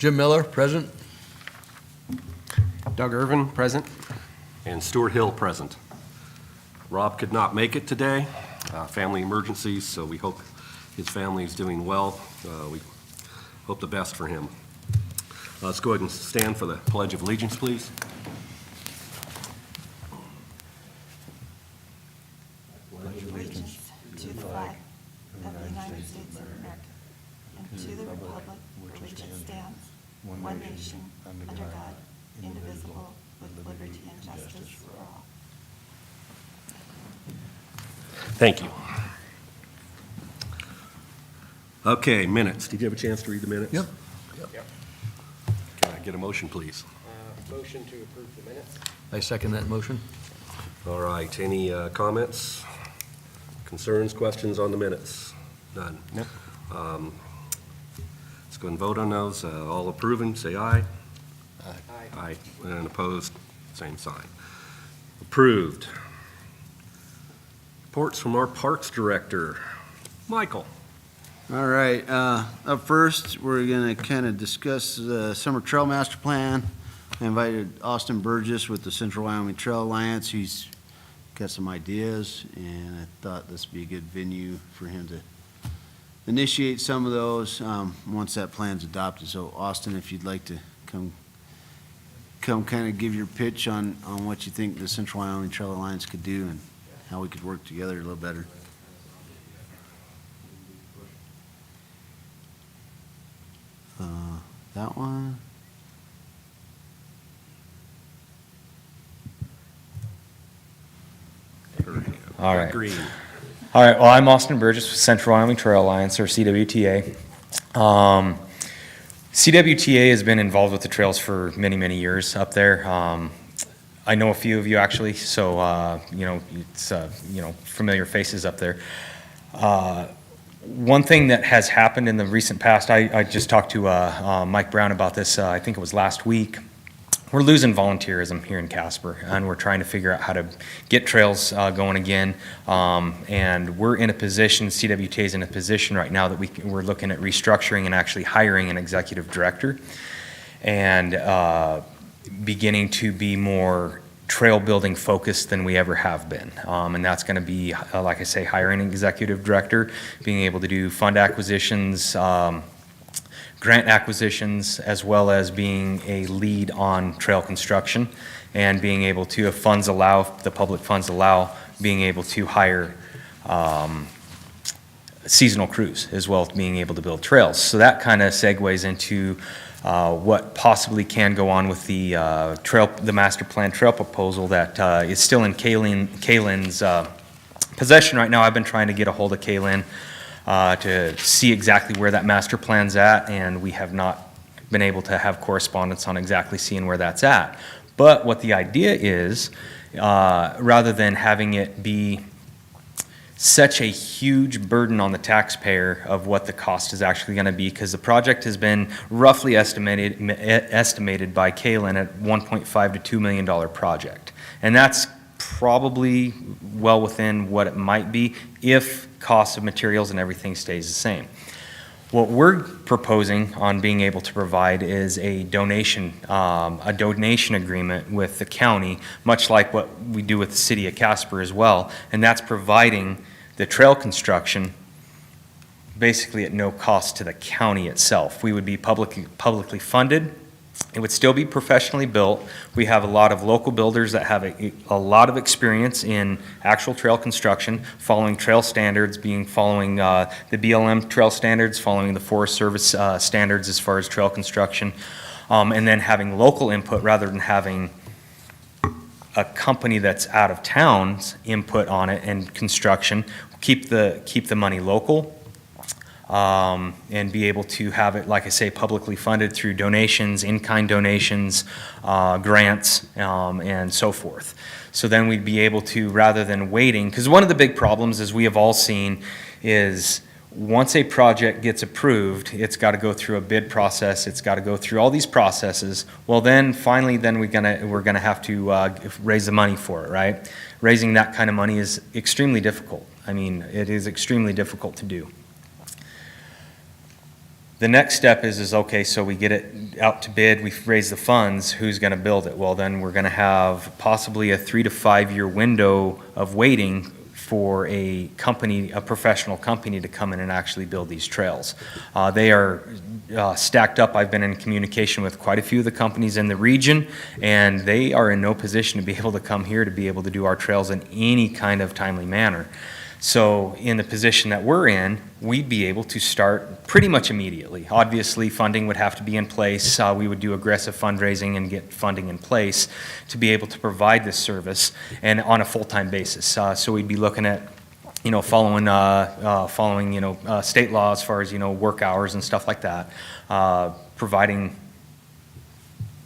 Jim Miller, present. Doug Irvin, present. And Stuart Hill, present. Rob could not make it today, family emergencies, so we hope his family is doing well. We hope the best for him. Let's go ahead and stand for the Pledge of Allegiance, please. Allegiance to the flag of the United States of America and to the republic for which it stands, one nation, under God, indivisible, with liberty and justice for all. Thank you. Okay, minutes. Did you have a chance to read the minutes? Yep. Can I get a motion, please? Motion to approve the minutes. I second that motion. All right, any comments, concerns, questions on the minutes? None? Nope. Let's go and vote on those. All approving, say aye. Aye. Aye. And opposed, same sign. Approved. Reports from our Parks Director. Michael. All right, up first, we're gonna kind of discuss the Summer Trail Master Plan. I invited Austin Burgess with the Central Wyoming Trail Alliance. He's got some ideas, and I thought this would be a good venue for him to initiate some of those, once that plan's adopted. So Austin, if you'd like to come kind of give your pitch on what you think the Central Wyoming Trail Alliance could do and how we could work together a little better. That one. All right. Green. All right. Well, I'm Austin Burgess with Central Wyoming Trail Alliance, or CWTA. CWTA has been involved with the trails for many, many years up there. I know a few of you actually, so it's familiar faces up there. One thing that has happened in the recent past, I just talked to Mike Brown about this, I think it was last week. We're losing volunteerism here in Casper, and we're trying to figure out how to get trails going again. And we're in a position, CWTA is in a position right now that we're looking at restructuring and actually hiring an executive director and beginning to be more trail building focused than we ever have been. And that's going to be, like I say, hiring an executive director, being able to do fund acquisitions, grant acquisitions, as well as being a lead on trail construction and being able to, if funds allow, if the public funds allow, being able to hire seasonal crews as well as being able to build trails. So that kind of segues into what possibly can go on with the the master plan trail proposal that is still in Kaylin's possession right now. I've been trying to get a hold of Kaylin to see exactly where that master plan's at, and we have not been able to have correspondence on exactly seeing where that's at. But what the idea is, rather than having it be such a huge burden on the taxpayer of what the cost is actually going to be, because the project has been roughly estimated by Kaylin at $1.5 to $2 million project. And that's probably well within what it might be if cost of materials and everything stays the same. What we're proposing on being able to provide is a donation agreement with the county, much like what we do with the city of Casper as well, and that's providing the trail construction basically at no cost to the county itself. We would be publicly funded. It would still be professionally built. We have a lot of local builders that have a lot of experience in actual trail construction, following trail standards, following the BLM trail standards, following the Forest Service standards as far as trail construction, and then having local input rather than having a company that's out of town's input on it and construction. Keep the money local. And be able to have it, like I say, publicly funded through donations, in-kind donations, grants, and so forth. So then we'd be able to, rather than waiting, because one of the big problems, as we have all seen, is once a project gets approved, it's got to go through a bid process, it's got to go through all these processes. Well, then finally, we're gonna have to raise the money for it, right? Raising that kind of money is extremely difficult. I mean, it is extremely difficult to do. The next step is okay, so we get it out to bid, we raise the funds, who's gonna build it? Well, then we're gonna have possibly a 3 to 5 year window of waiting for a company, a professional company to come in and actually build these trails. They are stacked up. I've been in communication with quite a few of the companies in the region, and they are in no position to be able to come here to be able to do our trails in any kind of timely manner. So in the position that we're in, we'd be able to start pretty much immediately. Obviously, funding would have to be in place. We would do aggressive fundraising and get funding in place to be able to provide this service and on a full-time basis. So we'd be looking at, following state law as far as, work hours and stuff like that, providing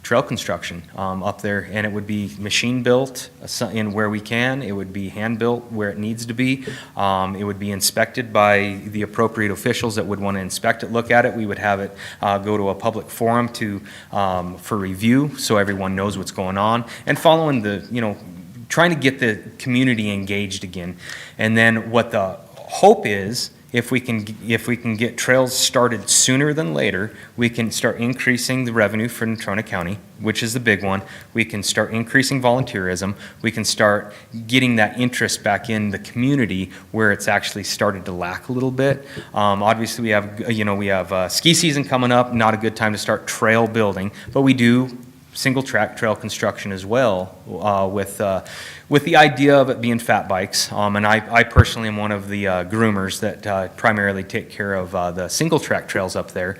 trail construction up there, and it would be machine built in where we can. It would be hand built where it needs to be. It would be inspected by the appropriate officials that would want to inspect it, look at it. We would have it go to a public forum for review, so everyone knows what's going on, and following trying to get the community engaged again. And then what the hope is, if we can get trails started sooner than later, we can start increasing the revenue for Natrona County, which is the big one. We can start increasing volunteerism. We can start getting that interest back in the community where it's actually started to lack a little bit. Obviously, we have ski season coming up. Not a good time to start trail building, but we do single track trail construction as well, with the idea of it being fat bikes. And I personally am one of the groomers that primarily take care of the single track trails up there.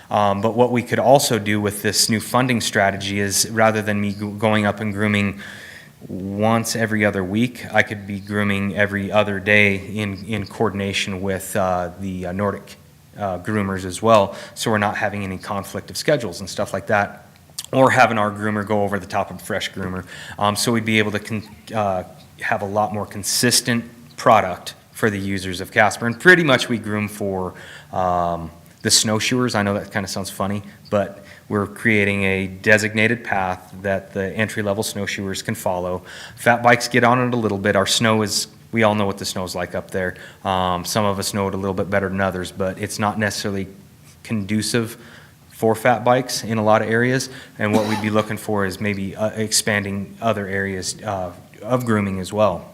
But what we could also do with this new funding strategy is, rather than me going up and grooming once every other week, I could be grooming every other day in coordination with the Nordic groomers as well, so we're not having any conflict of schedules and stuff like that, or having our groomer go over the top of a fresh groomer. So we'd be able to have a lot more consistent product for the users of Casper. And pretty much we groom for the snowshoers. I know that kind of sounds funny, but we're creating a designated path that the entry-level snowshoers can follow. Fat bikes get on it a little bit. Our snow is, we all know what the snow's like up there. Some of us know it a little bit better than others, but it's not necessarily conducive for fat bikes in a lot of areas, and what we'd be looking for is maybe expanding other areas of grooming as well,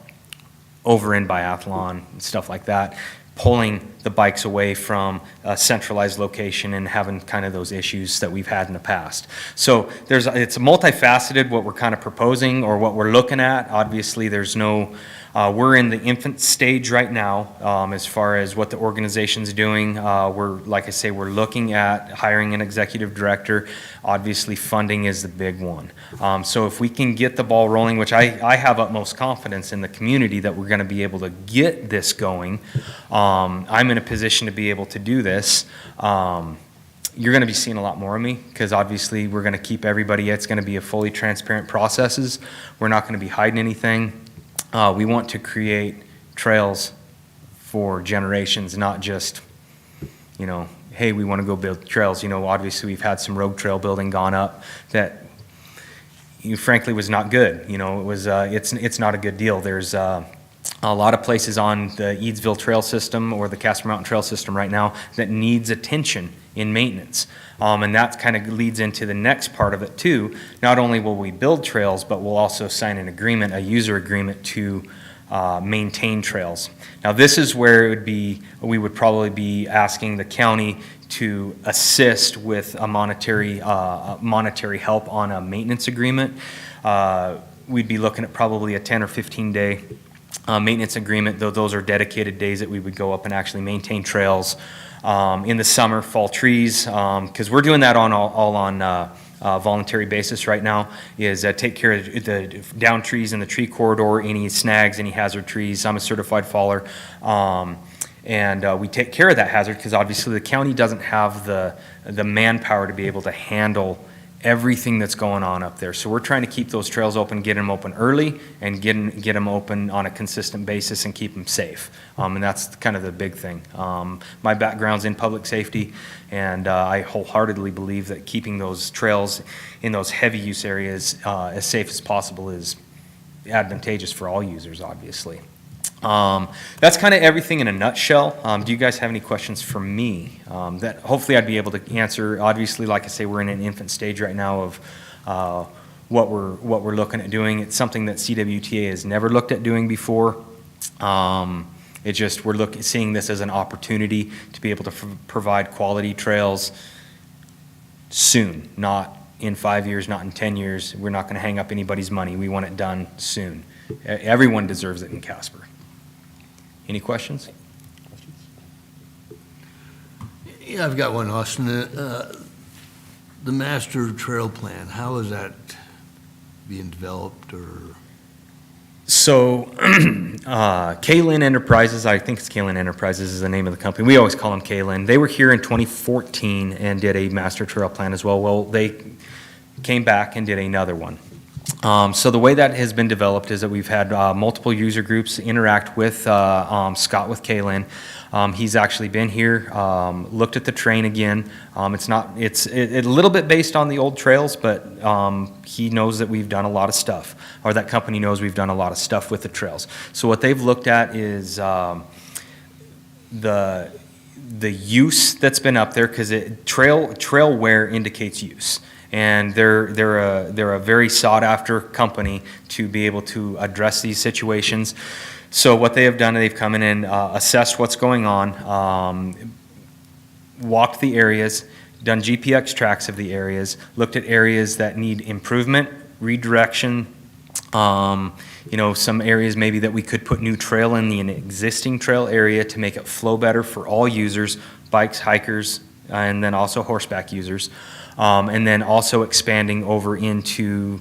over in Biathlon and stuff like that, pulling the bikes away from a centralized location and having kind of those issues that we've had in the past. So it's multifaceted what we're kind of proposing or what we're looking at. Obviously, there's no we're in the infant stage right now as far as what the organization's doing. Like I say, we're looking at hiring an executive director. Obviously, funding is the big one. So if we can get the ball rolling, which I have utmost confidence in the community that we're going to be able to get this going, I'm in a position to be able to do this. You're going to be seeing a lot more of me, because obviously we're going to keep everybody, it's going to be a fully transparent processes. We're not going to be hiding anything. We want to create trails for generations, not just, hey, we want to go build trails. Obviously we've had some road trail building gone up that frankly was not good. It's not a good deal. There's a lot of places on the Eadsville Trail System or the Casper Mountain Trail System right now that needs attention in maintenance. And that kind of leads into the next part of it too. Not only will we build trails, but we'll also sign an agreement, a user agreement to maintain trails. Now this is where we would probably be asking the county to assist with a monetary help on a maintenance agreement. We'd be looking at probably a 10 or 15 day maintenance agreement, though those are dedicated days that we would go up and actually maintain trails. In the summer, fall trees, because we're doing that all on voluntary basis right now, is take care of the down trees in the tree corridor, any snags, any hazard trees. I'm a certified faller, and we take care of that hazard because obviously the county doesn't have the manpower to be able to handle everything that's going on up there. So we're trying to keep those trails open, get them open early, and get them open on a consistent basis and keep them safe. And that's kind of the big thing. My background's in public safety, and I wholeheartedly believe that keeping those trails in those heavy use areas as safe as possible is advantageous for all users, obviously. That's kind of everything in a nutshell. Do you guys have any questions for me that hopefully I'd be able to answer? Obviously, like I say, we're in an infant stage right now of what we're looking at doing. It's something that CWTA has never looked at doing before. It just we're seeing this as an opportunity to be able to provide quality trails soon, not in 5 years, not in 10 years. We're not going to hang up anybody's money. We want it done soon. Everyone deserves it in Casper. Any questions? Yeah, I've got one, Austin. The master trail plan, how is that being developed or? So, Kaylin Enterprises, I think it's Kaylin Enterprises is the name of the company. We always call them Kaylin. They were here in 2014 and did a master trail plan as well. Well, they came back and did another one. So the way that has been developed is that we've had multiple user groups interact with Scott with Kaylin. He's actually been here, looked at the terrain again. It's a little bit based on the old trails, but he knows that we've done a lot of stuff, or that company knows we've done a lot of stuff with the trails. So what they've looked at is the use that's been up there, because trail wear indicates use. And they're a very sought after company to be able to address these situations. So what they have done, they've come in and assessed what's going on, walked the areas, done GPX tracks of the areas, looked at areas that need improvement, redirection, some areas maybe that we could put new trail in an existing trail area to make it flow better for all users, bikes, hikers, and then also horseback users. And then also expanding over into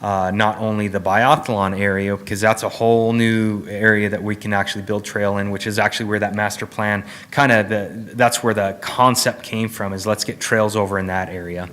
not only the Biathlon area, because that's a whole new area that we can actually build trail in, which is actually where that master plan, that's where the concept came from, is let's get trails over in that area.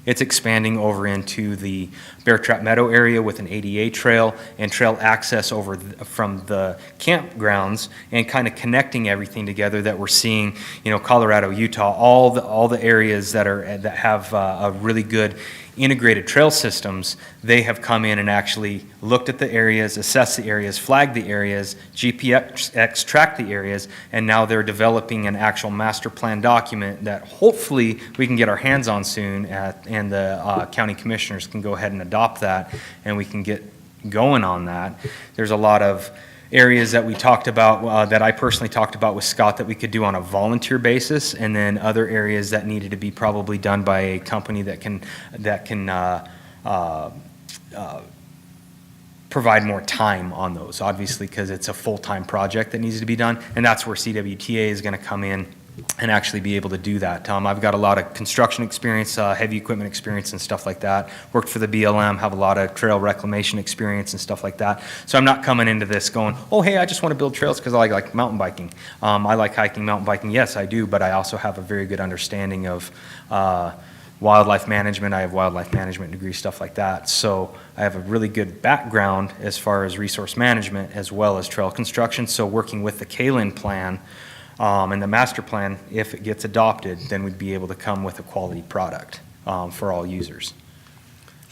It's expanding over into the Bear Trap Meadow area with an ADA trail and trail access over from the campgrounds, and kind of connecting everything together that we're seeing, Colorado, Utah, all the areas that have a really good integrated trail systems. They have come in and actually looked at the areas, assessed the areas, flagged the areas, GPX tracked the areas, and now they're developing an actual master plan document that hopefully we can get our hands on soon, and the county commissioners can go ahead and adopt that, and we can get going on that. There's a lot of areas that we talked about, that I personally talked about with Scott, that we could do on a volunteer basis, and then other areas that needed to be probably done by a company that can provide more time on those, obviously, because it's a full-time project that needs to be done, and that's where CWTA is going to come in and actually be able to do that. I've got a lot of construction experience, heavy equipment experience and stuff like that. Worked for the BLM, have a lot of trail reclamation experience and stuff like that. So I'm not coming into this going, oh, hey, I just want to build trails because I like mountain biking. I like hiking, mountain biking. Yes, I do, but I also have a very good understanding of wildlife management. I have wildlife management degree, stuff like that. So I have a really good background as far as resource management as well as trail construction. So working with the Kaylin plan, and the master plan, if it gets adopted, then we'd be able to come with a quality product for all users.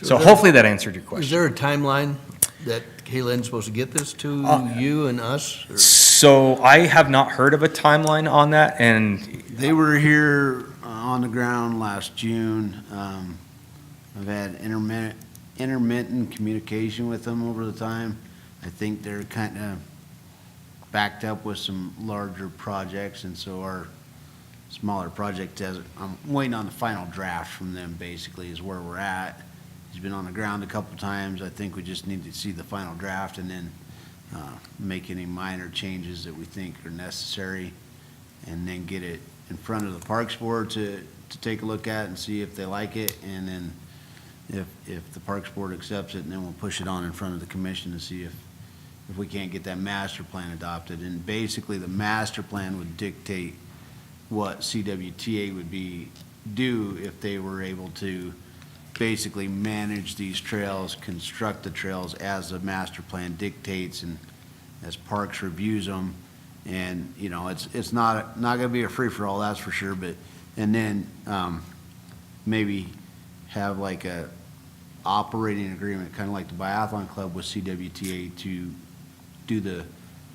So hopefully that answered your question. Is there a timeline that Kaylin's supposed to get this to you and us? Or? So I have not heard of a timeline on that, and They were here on the ground last June. I've had intermittent communication with them over the time. I think they're kind of backed up with some larger projects, and so our smaller project I'm waiting on the final draft from them, basically, is where we're at. He's been on the ground a couple times. I think we just need to see the final draft and then make any minor changes that we think are necessary, and then get it in front of the Parks Board to take a look at and see if they like it, and then if the Parks Board accepts it, and then we'll push it on in front of the commission to see if we can't get that master plan adopted. And basically, the master plan would dictate what CWTA would do if they were able to basically manage these trails, construct the trails as the master plan dictates, and as Parks reviews them. And, it's not gonna be a free-for-all, that's for sure, and then maybe have like a operating agreement, kind of like the Biathlon Club with CWTA, to do the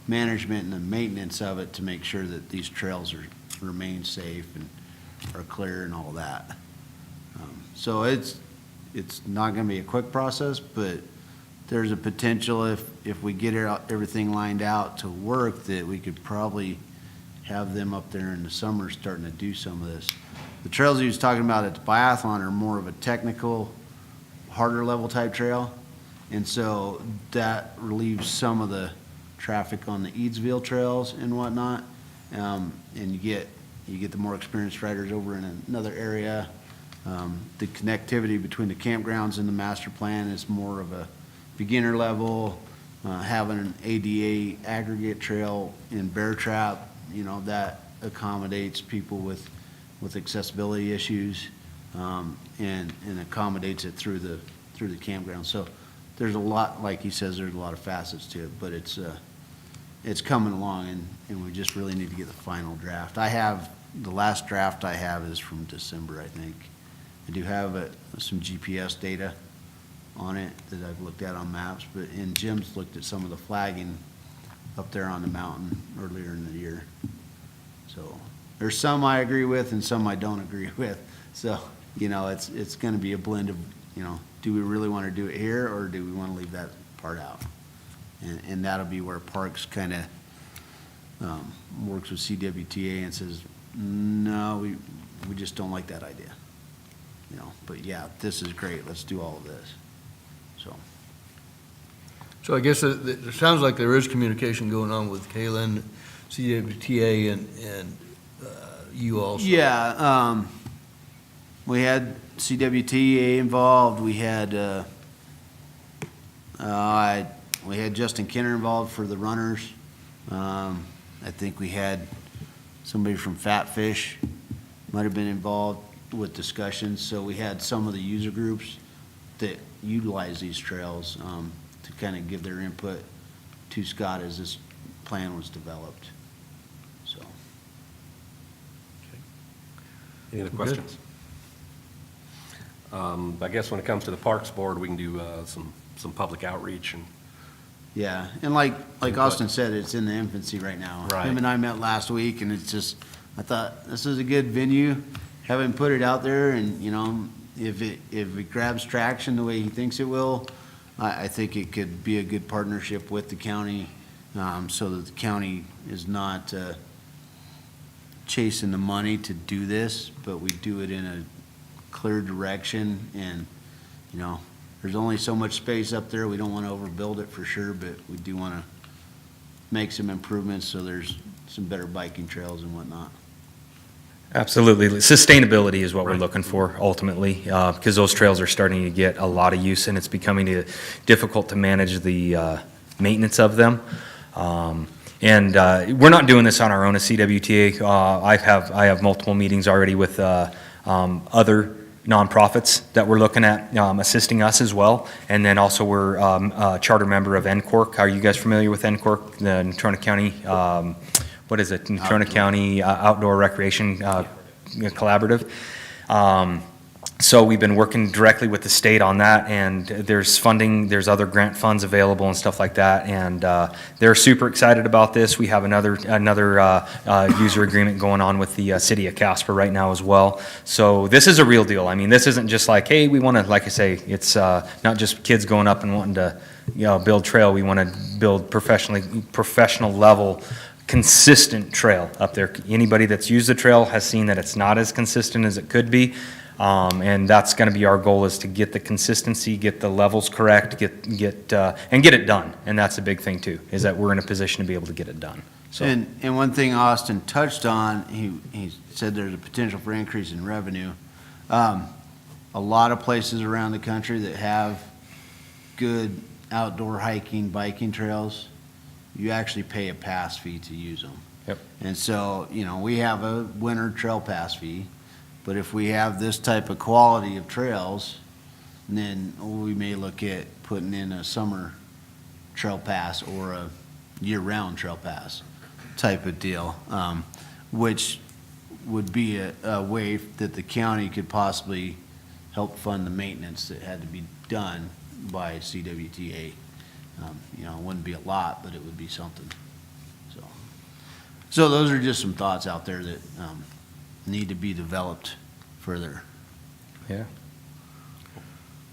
management and the maintenance of it to make sure that these trails remain safe and are clear and all that. So it's not gonna be a quick process, but there's a potential if we get everything lined out to work, that we could probably have them up there in the summer starting to do some of this. The trails he was talking about at the Biathlon are more of a technical, harder level type trail. And so that relieves some of the traffic on the Eadsville trails and whatnot. And you get the more experienced riders over in another area. The connectivity between the campgrounds and the master plan is more of a beginner level. Having an ADA aggregate trail in Bear Trap, that accommodates people with accessibility issues, and accommodates it through the campground. So there's a lot, like he says, there's a lot of facets to it, but it's coming along, and we just really need to get the final draft. The last draft I have is from December, I think. I do have some GPS data on it that I've looked at on maps, and Jim's looked at some of the flagging up there on the mountain earlier in the year. So there's some I agree with and some I don't agree with. So, it's gonna be a blend of, do we really wanna do it here, or do we wanna leave that part out? And that'll be where Parks kinda, works with CWTA and says, no, we just don't like that idea. But yeah, this is great, let's do all of this, so. So I guess it sounds like there is communication going on with Kalen, CWTA, and you also. Yeah, we had CWTA involved, we had Justin Kenner involved for the runners. I think we had somebody from Fat Fish might have been involved with discussions. So we had some of the user groups that utilize these trails to kind of give their input to Scott as this plan was developed. So. Any other questions? I guess when it comes to the Parks Board, we can do some public outreach and. Yeah, and like Austin said, it's in the infancy right now. Right. Him and I met last week, and it's just, I thought this is a good venue. Have him put it out there, and if it grabs traction the way he thinks it will, I think it could be a good partnership with the county, so that the county is not chasing the money to do this, but we do it in a clear direction. And there's only so much space up there. We don't want to overbuild it for sure, but we do want to make some improvements so there's some better biking trails and whatnot. Absolutely. Sustainability is what we're looking for ultimately, because those trails are starting to get a lot of use, and it's becoming difficult to manage the maintenance of them. And we're not doing this on our own as CWTA. I have multiple meetings already with other nonprofits that we're looking at assisting us as well. And then also we're a charter member of NCORC. Are you guys familiar with NCORC, the Natrona County, what is it? Natrona County Outdoor Recreation Collaborative. So we've been working directly with the state on that, and there's funding, there's other grant funds available and stuff like that, and they're super excited about this. We have another user agreement going on with the city of Casper right now as well. So this is a real deal. I mean, this isn't just like, hey, we want to, like I say, it's not just kids going up and wanting to build trail. We want to build professional level, consistent trail up there. Anybody that's used the trail has seen that it's not as consistent as it could be. And that's going to be our goal, is to get the consistency, get the levels correct, and get it done. And that's a big thing too, is that we're in a position to be able to get it done. So. And one thing Austin touched on, he said there's a potential for increase in revenue. A lot of places around the country that have good outdoor hiking, biking trails, you actually pay a pass fee to use them. Yep. And so, we have a winter trail pass fee. But if we have this type of quality of trails, then we may look at putting in a summer trail pass or a year-round trail pass type of deal, which would be a way that the county could possibly help fund the maintenance that had to be done by CWTA. It wouldn't be a lot, but it would be something. So those are just some thoughts out there that need to be developed further. Yeah.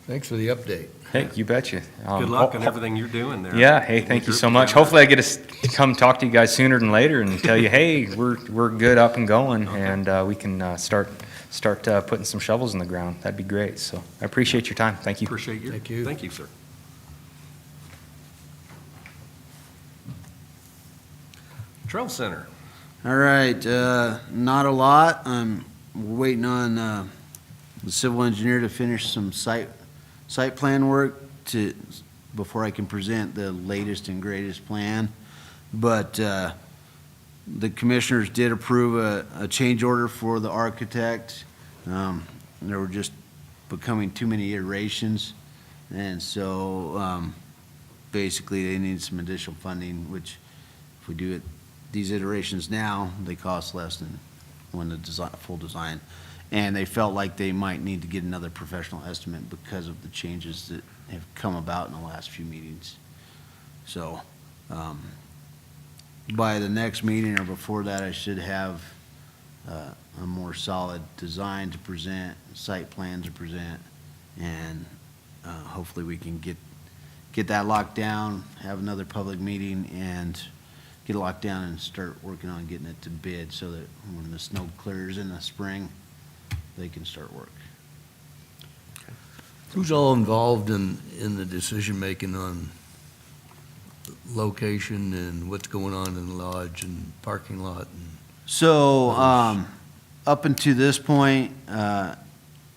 Thanks for the update. Hey, you betcha. Good luck on everything you're doing there. Yeah, hey, thank you so much. Hopefully I get to come talk to you guys sooner than later and tell you, hey, we're good up and going, and we can start putting some shovels in the ground. That'd be great. So I appreciate your time. Thank you. Appreciate you. Thank you. Thank you, sir. Trail Center. All right, not a lot. We're waiting on the civil engineer to finish some site plan work before I can present the latest and greatest plan. But the commissioners did approve a change order for the architect. There were just becoming too many iterations, and so basically they need some additional funding, which if we do it these iterations now, they cost less than when the full design. And they felt like they might need to get another professional estimate because of the changes that have come about in the last few meetings. So by the next meeting or before that, I should have a more solid design to present, site plan to present, and hopefully we can get that locked down, have another public meeting, and get it locked down and start working on getting it to bid so that when the snow clears in the spring, they can start work. Who's all involved in the decision-making on location and what's going on in the lodge and parking lot? So, up until this point,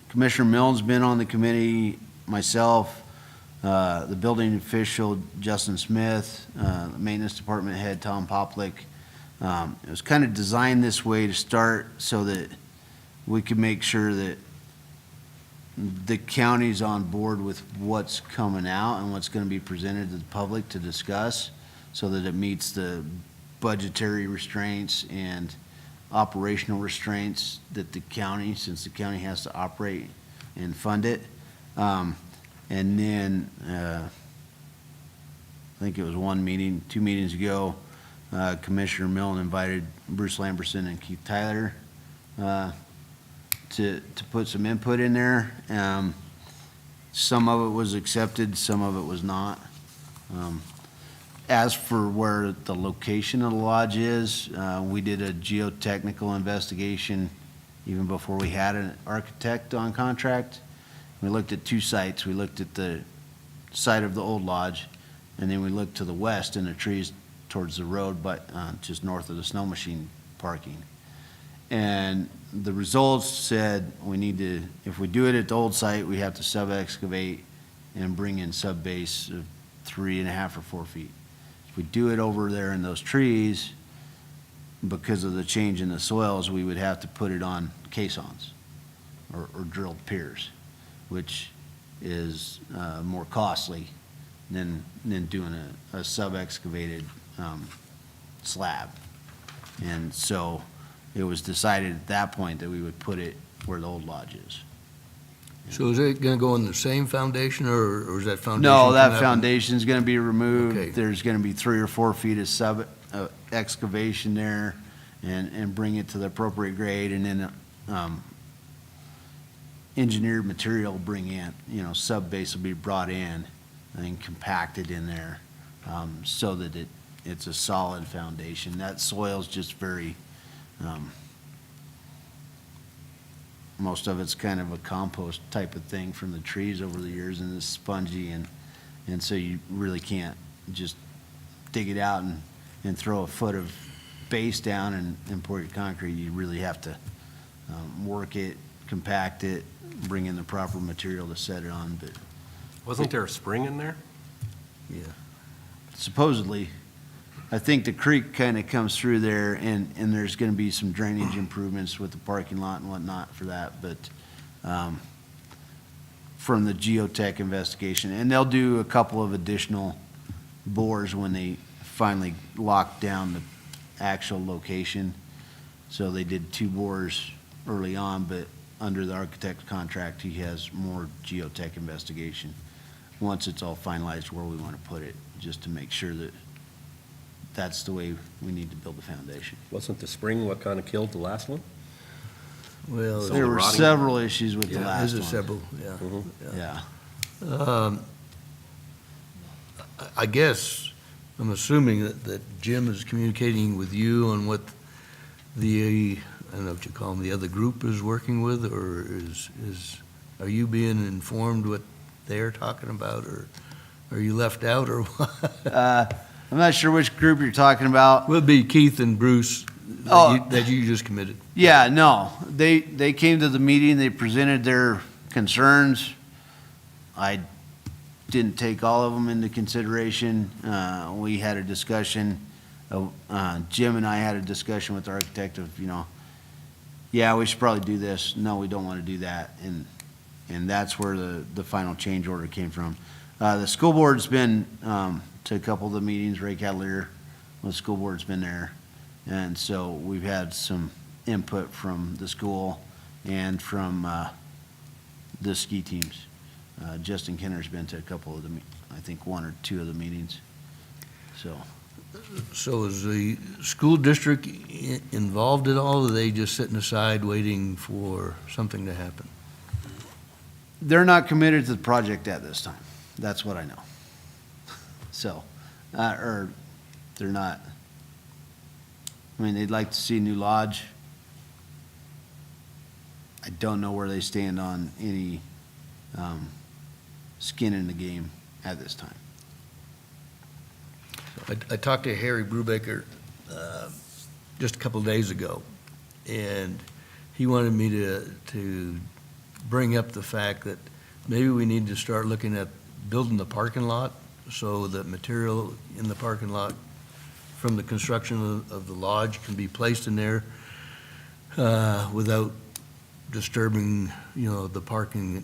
Commissioner Milne's been on the committee, myself, the building official, Justin Smith, the maintenance department head, Tom Poplick. It was kind of designed this way to start so that we could make sure that the county's on board with what's coming out and what's going to be presented to the public to discuss, so that it meets the budgetary restraints and operational restraints that the county, since the county has to operate and fund it. And then, I think it was two meetings ago, Commissioner Milne invited Bruce Lamberson and Keith Tyler to put some input in there. Some of it was accepted, some of it was not. As for where the location of the lodge is, we did a geotechnical investigation even before we had an architect on contract. We looked at two sites. We looked at the site of the old lodge, and then we looked to the west in the trees towards the road, but just north of the snow machine parking. And the results said we need to, if we do it at the old site, we have to sub-excavate and bring in sub-base of 3.5 or 4 feet. If we do it over there in those trees, because of the change in the soils, we would have to put it on caissons or drilled piers, which is more costly than doing a sub-excavated slab. And so it was decided at that point that we would put it where the old lodge is. So is it going to go on the same foundation, or is that foundation? No, that coming up? foundation's gonna be removed. Okay. There's gonna be 3 or 4 feet of excavation there, and bring it to the appropriate grade, and then engineered material bring in, sub-base will be brought in and compacted in there, so that it's a solid foundation. That soil's just very, most of it's kind of a compost type of thing from the trees over the years, and it's spongy, and so you really can't just dig it out and throw a foot of base down and pour your concrete. You really have to work it, compact it, bring in the proper material to set it on. But Wasn't there a spring in there? Yeah. supposedly, I think the creek kind of comes through there, and there's going to be some drainage improvements with the parking lot and whatnot for that, but from the geotech investigation, and they'll do a couple of additional bores when they finally lock down the actual location. So they did 2 bores early on, but under the architect's contract, he has more geotech investigation once it's all finalized where we want to put it, just to make sure that that's the way we need to build the foundation. Wasn't the spring what kind of killed the last one? Well, So- There were rotting? several issues with the yeah, last there's one. several, yeah. Mhm. Yeah. I guess, I'm assuming that Jim is communicating with you on what the, I don't know what you call them, the other group is working with, or are you being informed what they're talking about, or are you left out, or what? I'm not sure which group you're talking about. Will it be Keith and Bruce Oh. that you just committed? Yeah, no, they came to the meeting, they presented their concerns. I didn't take all of them into consideration. We had a discussion, Jim and I had a discussion with the architect of, yeah, we should probably do this. No, we don't want to do that. And that's where the final change order came from. The school board's been to a couple of the meetings, Ray Cavalier, the school board's been there. And so we've had some input from the school and from the ski teams. Justin Kenner's been to a couple of I think one or two of the meetings. So is the school district involved at all, or are they just sitting aside waiting for something to happen? They're not committed to the project at this time. That's what I know. So, or they're not. I mean, they'd like to see a new lodge. I don't know where they stand on any skin in the game at this time. I talked to Harry Brubaker just a couple of days ago, and he wanted me to bring up the fact that maybe we need to start looking at building the parking lot, so that material in the parking lot from the construction of the lodge can be placed in there without disturbing, the parking.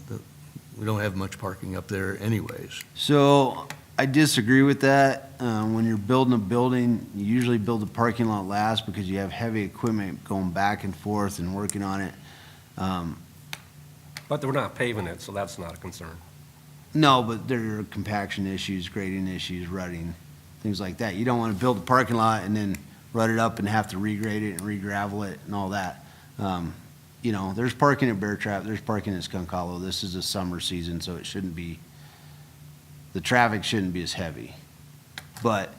We don't have much parking up there anyways. So I disagree with that. When you're building a building, you usually build the parking lot last because you have heavy equipment going back and forth and working on it. But we're not paving it, so that's not a concern. No, but there are compaction issues, grading issues, rutting, things like that. You don't want to build a parking lot and then rut it up and have to regrade it and re-gravel it and all that. There's parking at Bear Trap, there's parking at Skunk Hollow. This is a summer season, so the traffic shouldn't be as heavy. But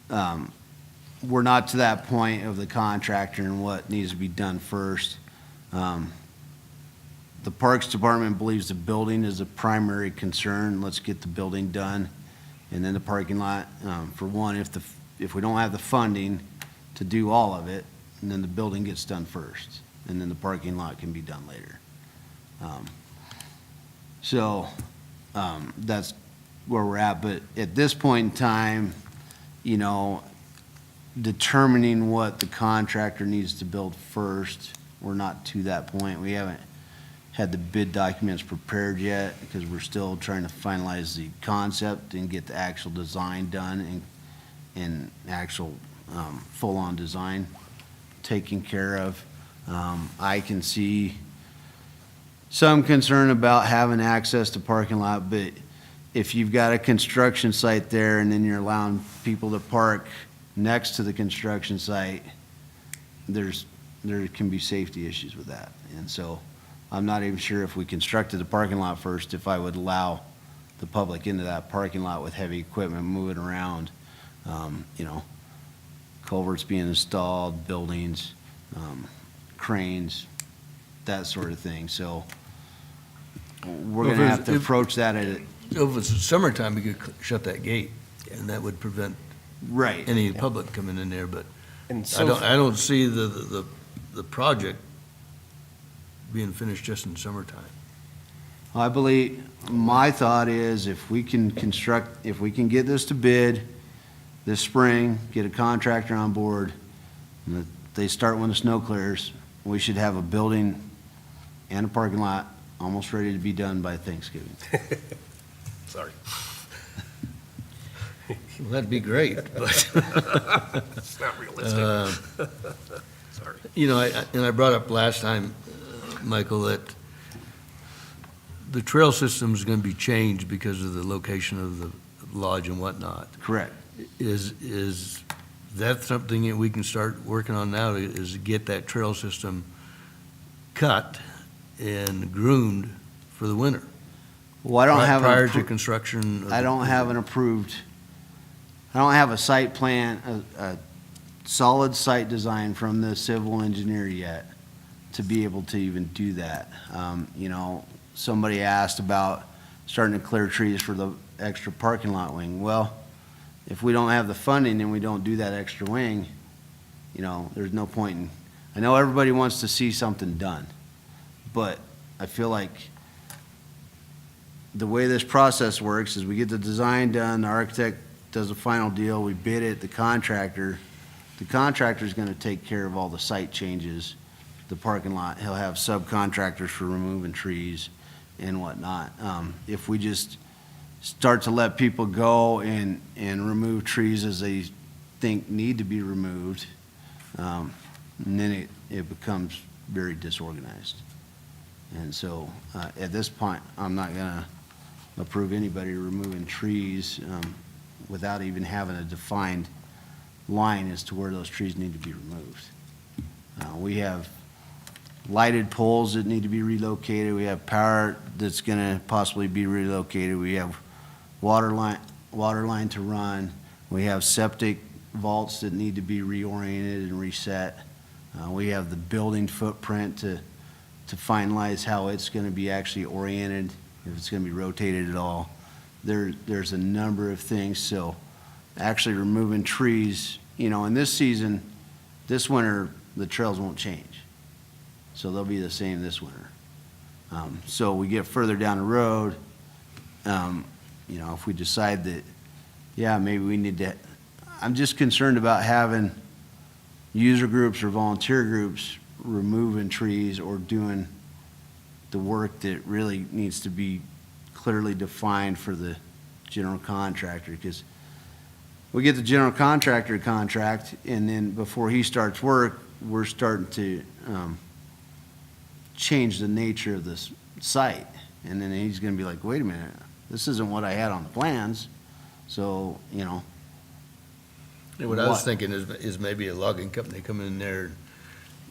we're not to that point of the contractor and what needs to be done first. The Parks Department believes the building is a primary concern. Let's get the building done. And then the parking lot, for one, if we don't have the funding to do all of it, and then the building gets done first, and then the parking lot can be done later. That's where we're at. But at this point in time, determining what the contractor needs to build first, we're not to that point. We haven't had the bid documents prepared yet because we're still trying to finalize the concept and get the actual design done and actual full-on design taken care of. I can see some concern about having access to parking lot, but if you've got a construction site there and then you're allowing people to park next to the construction site, there can be safety issues with that. And so I'm not even sure if we constructed the parking lot first, if I would allow the public into that parking lot with heavy equipment moving around, culverts being installed, buildings, cranes, that sort of thing. So we're Well, gonna if have to if- approach that at a, If it's summertime, we could shut that gate, and that would prevent right. any public coming in there, but And I so, don't see the project being finished just in summertime. I believe, my thought is if we can get this to bid this spring, get a contractor on board, and they start when the snow clears, we should have a building and a parking lot almost ready to be done by Thanksgiving. sorry. Well, that'd be great, but, It's not realistic. Sorry. I brought up last time, Michael, that the trail system is going to be changed because of the location of the lodge and whatnot. Correct. Is that's something that we can start working on now, is get that trail system cut and groomed for the winter. Well, I don't have, Prior to construction. I don't have an approved, I don't have a site plan, a solid site design from the civil engineer yet to be able to even do that. You know, somebody asked about starting to clear trees for the extra parking lot wing. Well, if we don't have the funding and we don't do that extra wing, you know, there's no point in, I know everybody wants to see something done, but I feel like the way this process works is we get the design done, the architect does a final deal, we bid it, the contractor's gonna take care of all the site changes, the parking lot, he'll have subcontractors for removing trees and whatnot. If we just start to let people go and remove trees as they think need to be removed, and then it becomes very disorganized. And so, at this point, I'm not gonna approve anybody removing trees, without even having a defined line as to where those trees need to be removed. We have lighted poles that need to be relocated, we have power that's gonna possibly be relocated, we have water line to run, we have septic vaults that need to be reoriented and reset. We have the building footprint to finalize how it's gonna be actually oriented, if it's gonna be rotated at all. There's a number of things, so actually removing trees, you know, in this season, this winter, the trails won't change. So they'll be the same this winter. So we get further down the road, you know, if we decide that, yeah, maybe we need to, I'm just concerned about having user groups or volunteer groups removing trees or doing the work that really needs to be clearly defined for the general contractor, because we get the general contractor contract, and then before he starts work, we're starting to change the nature of this site. And then he's gonna be like, wait a minute, this isn't what I had on the plans. So, you know. Yeah, what I was thinking is maybe a logging company come in there, and,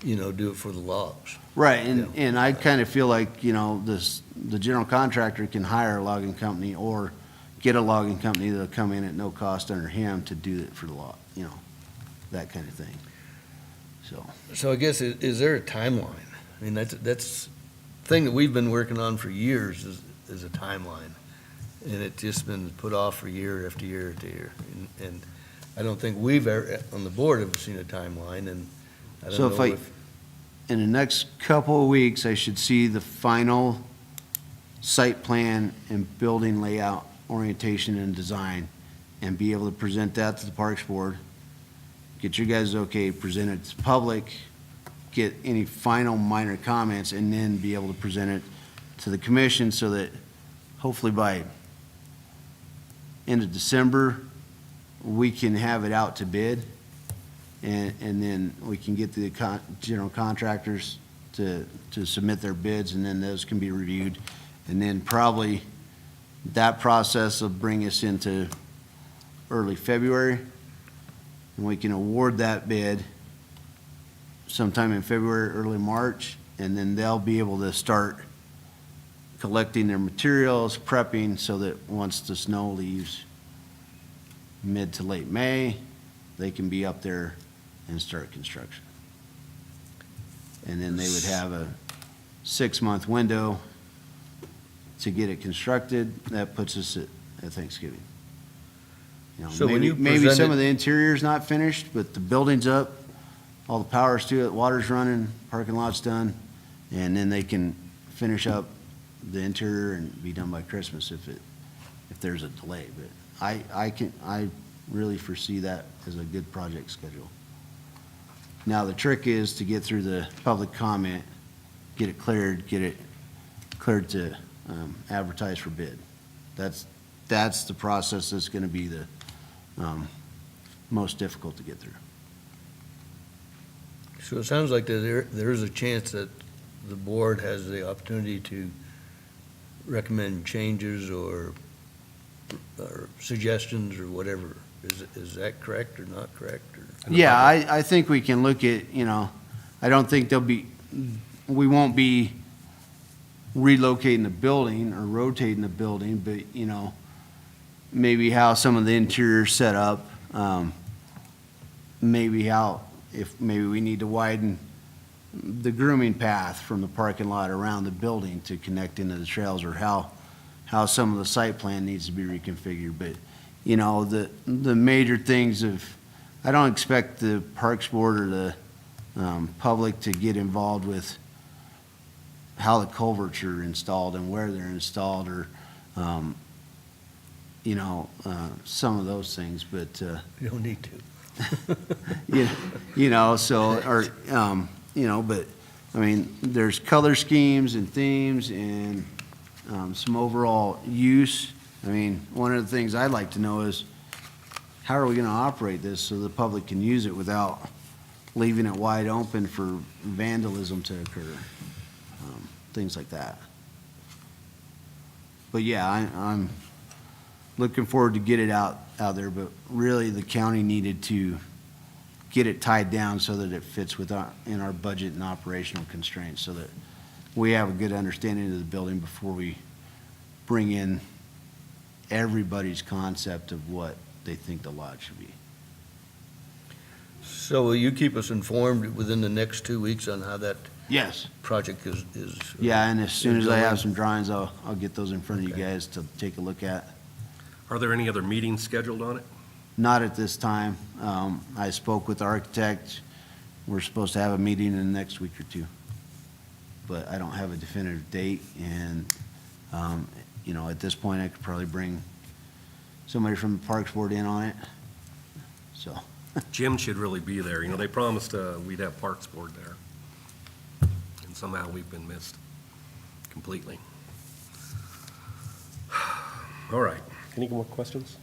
you know, do it for the logs. Right, Yeah. and I kind of feel like, you know, the general contractor can hire a logging company or get a logging company that'll come in at no cost under him to do it for the log, you know, that kind of thing. So I guess, is there a timeline? I mean, that's thing that we've been working on for years is a timeline. And it's just been put off for year after year after year. And I don't think we've ever, on the board, have seen a timeline, and I don't So know if in the next couple of weeks, I should see the final site plan and building layout, orientation and design, and be able to present that to the Parks Board, get you guys okay, present it to the public, get any final minor comments, and then be able to present it to the commission so that hopefully by end of December, we can have it out to bid. And then we can get the general contractors to submit their bids, and then those can be reviewed. And then probably that process will bring us into early February, and we can award that bid sometime in February, early March, and then they'll be able to start collecting their materials, prepping, so that once the snow leaves mid to late May, they can be up there and start construction. And then they would have a 6-month window to get it constructed. That puts us at Thanksgiving. You know, So when you maybe present some it- of the interior's not finished, but the building's up, all the power's to it, water's running, parking lot's done, and then they can finish up the interior and be done by Christmas if there's a delay. But I really foresee that as a good project schedule. Now, the trick is to get through the public comment, get it cleared to advertise for bid. That's the process that's gonna be the most difficult to get through. So it sounds like that there is a chance that the board has the opportunity to recommend changes or or suggestions or whatever. Is that correct or not correct? Or? Yeah, I think we can look at, I don't think we won't be relocating the building or rotating the building, but, maybe how some of the interior set up, maybe maybe we need to widen the grooming path from the parking lot around the building to connect into the trails, or how some of the site plan needs to be reconfigured. But, the major things I don't expect the Parks Board or the public to get involved with how the culverts are installed and where they're installed, or, some of those things, but, You don't need to. but, I mean, there's color schemes and themes and some overall use. I mean, one of the things I'd like to know is, how are we gonna operate this so the public can use it without leaving it wide open for vandalism to occur? Things like that. But yeah, I'm looking forward to get it out there, but really the county needed to get it tied down so that it fits in our budget and operational constraints, so that we have a good understanding of the building before we bring in everybody's concept of what they think the lot should be. So will you keep us informed within the next 2 weeks on how that Yes. project is? Yeah, and as soon as I have some drawings, I'll get those in front of you guys to take a look at. Are there any other meetings scheduled on it? Not at this time. I spoke with the architect. We're supposed to have a meeting in the next week or two. But I don't have a definitive date, and, at this point, I could probably bring somebody from the Parks Board in on it. So, Jim should really be there. They promised we'd have Parks Board there. And somehow we've been missed completely. All right. Any more questions?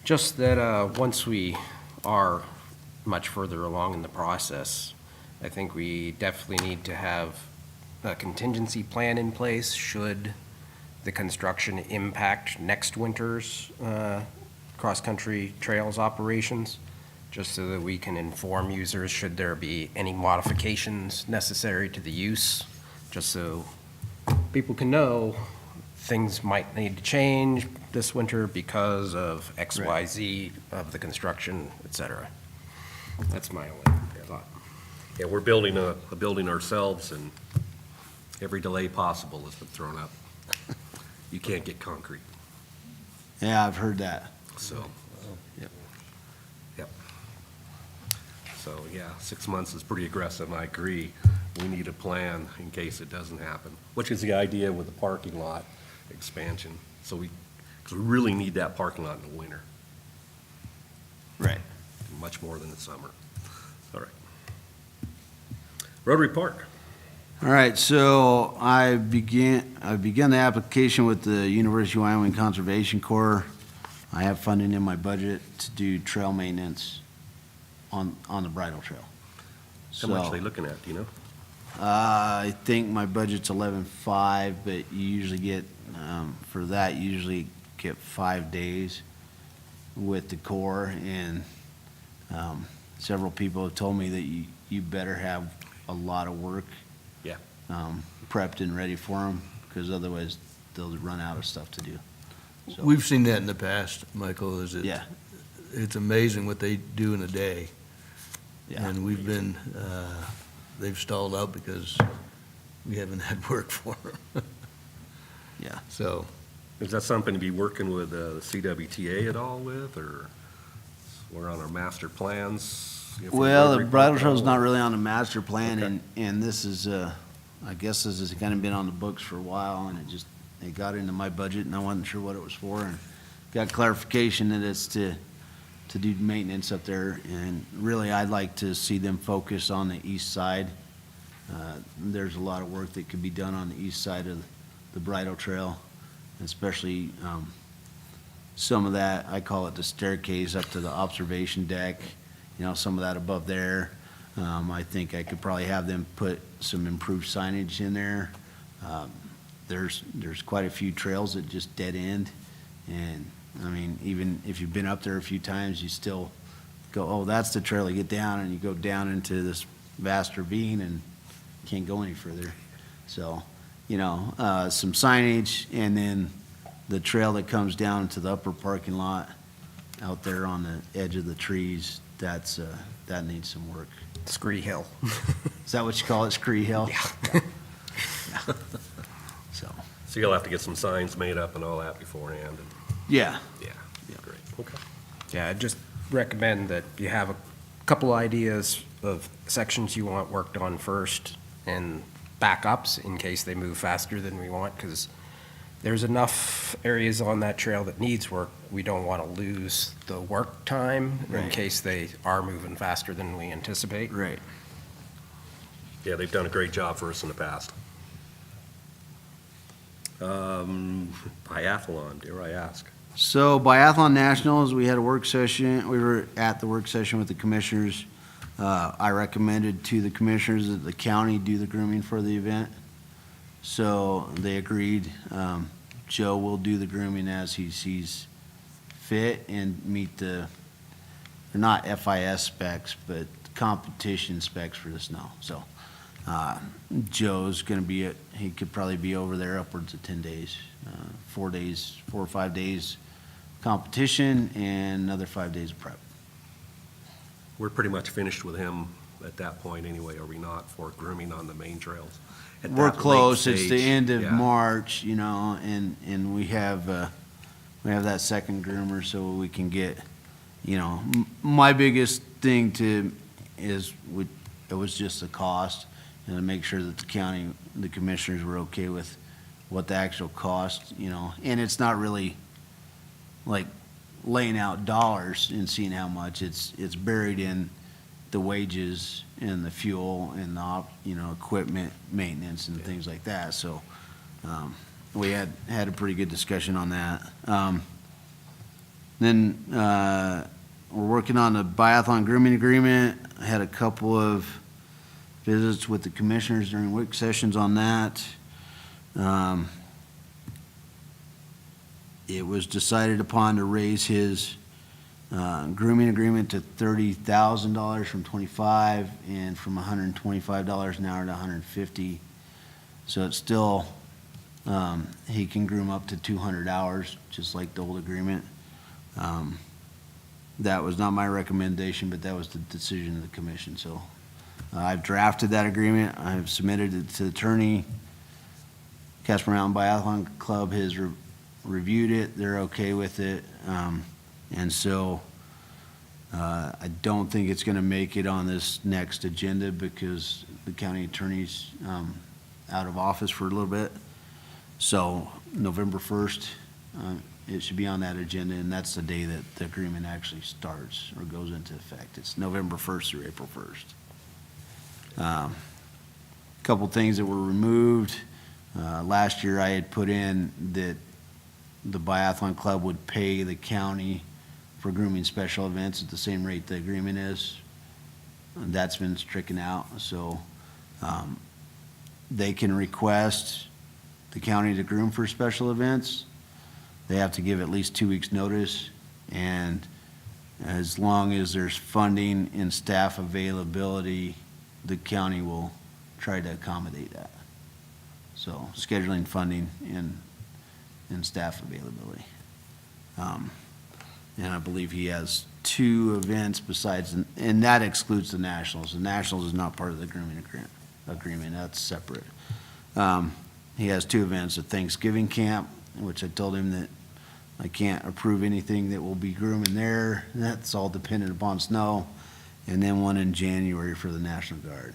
Just that once we are much further along in the process, I think we definitely need to have a contingency plan in place should the construction impact next winter's cross-country trails operations, just so that we can inform users should there be any modifications necessary to the use, just so people can know things might need to change this winter because of X, Y, Z of the construction, et cetera. That's my only thought. Yeah, we're building a building ourselves, and every delay possible has been thrown up. You can't get concrete, yeah, I've heard that. so. Yep. Yep. So, yeah, 6 months is pretty aggressive, I agree. We need a plan in case it doesn't happen, which is the idea with the parking lot expansion. So because we really need that parking lot in the winter, Right. much more than the summer. All right. Rotary Park. All right, so I began the application with the University of Wyoming Conservation Corps. I have funding in my budget to do trail maintenance on the bridle trail. How much So, are they looking at, do you know? I think my budget's 11.5, but you usually get, for that, you usually get 5 days with the Corps, and several people have told me that you better have a lot of work Yeah. prepped and ready for them, because otherwise they'll run out of stuff to do. So, We've seen that in the past, Michael, Yeah. It's amazing what they do in a day. yeah. And we've been, they've stalled out because we haven't had work for them. Yeah. So, Is that something to be working with the CWTA at all with, or we're on our master plans? if we Well, the Rotary bridle Park trail's at not all? really on the master plan, Okay. and this is, I guess this has kind of been on the books for a while, and it got into my budget, and I wasn't sure what it was for, and got clarification that it's to do maintenance up there, and really, I'd like to see them focus on the east side. There's a lot of work that could be done on the east side of the bridle trail, especially, some of that, I call it the staircase up to the observation deck, some of that above there. I think I could probably have them put some improved signage in there. there's quite a few trails that just dead end. And, I mean, even if you've been up there a few times, you still go, oh, that's the trail, you get down, and you go down into this vast ravine and can't go any further. So, some signage, and then the trail that comes down to the upper parking lot out there on the edge of the trees, that needs some work. Scree Hill. Is that what you call it, Scree Hill? Yeah. So, So you'll have to get some signs made up and all that beforehand, and, yeah. yeah, great, okay. Yeah, I'd just recommend that you have a couple ideas of sections you want worked on first and backups in case they move faster than we want, because there's enough areas on that trail that needs work. We don't want to lose the work time in Right. case they are moving faster than we anticipate. Right. Yeah, they've done a great job for us in the past. Biathlon, dare I ask? So Biathlon Nationals, we had a work session, we were at the work session with the commissioners. I recommended to the commissioners that the county do the grooming for the event. So they agreed. Joe will do the grooming as he sees fit and meet they're not FIS specs, but competition specs for the snow. So, Joe's gonna he could probably be over there upwards of 10 days, 4 or 5 days competition and another 5 days of prep. We're pretty much finished with him at that point anyway, are we not, for grooming on the main trails? At We're that late close, it's the stage, end of yeah. March, and we have that second groomer so we can get, my biggest thing it was just the cost, and to make sure that the commissioners were okay with what the actual cost, and it's not really like laying out dollars and seeing how much, it's buried in the wages and the fuel and the equipment maintenance and things like that. So, we had a pretty good discussion on that. Then, we're working on the Biathlon grooming agreement. I had a couple of visits with the commissioners during work sessions on that. It was decided upon to raise his grooming agreement to $30,000 from $25,000 and from $125 an hour to $150. So it's still, he can groom up to 200 hours, just like the old agreement. That was not my recommendation, but that was the decision of the commission. So I've drafted that agreement. I've submitted it to the attorney. Casper Mountain Biathlon Club has reviewed it. They're okay with it. And so I don't think it's going to make it on this next agenda because the county attorney's out of office for a little bit. So November 1st, it should be on that agenda, and that's the day that the agreement actually starts or goes into effect. It's November 1st through April 1st. Couple things that were removed. Last year I had put in that the Biathlon Club would pay the county for grooming special events at the same rate the agreement is. And that's been stricken out, so they can request the county to groom for special events. They have to give at least 2 weeks' notice, and as long as there's funding and staff availability, the county will try to accommodate that. So scheduling, funding, and staff availability. And I believe he has 2 events besides, and that excludes the Nationals. The Nationals is not part of the grooming agreement, that's separate. He has 2 events, a Thanksgiving camp, which I told him that I can't approve anything that will be grooming there. That's all dependent upon snow. And then one in January for the National Guard.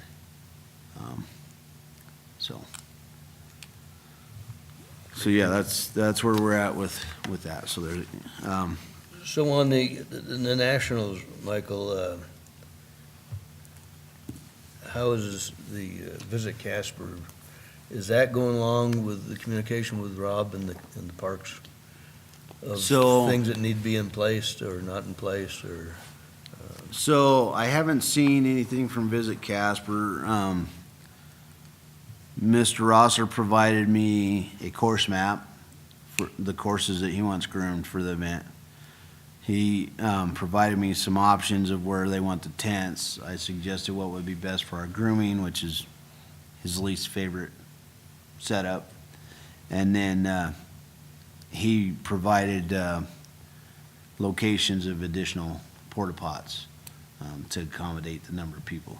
So yeah, that's where we're at with that. So there's, So on the Nationals, Michael, how is the Visit Casper? Is that going along with the communication with Rob and the parks? Of So- things that need to be in place or not in place, or? So I haven't seen anything from Visit Casper. Mr. Rosser provided me a course map for the courses that he wants groomed for the event. He provided me some options of where they want the tents. I suggested what would be best for our grooming, which is his least favorite setup. And then he provided locations of additional porta pots to accommodate the number of people.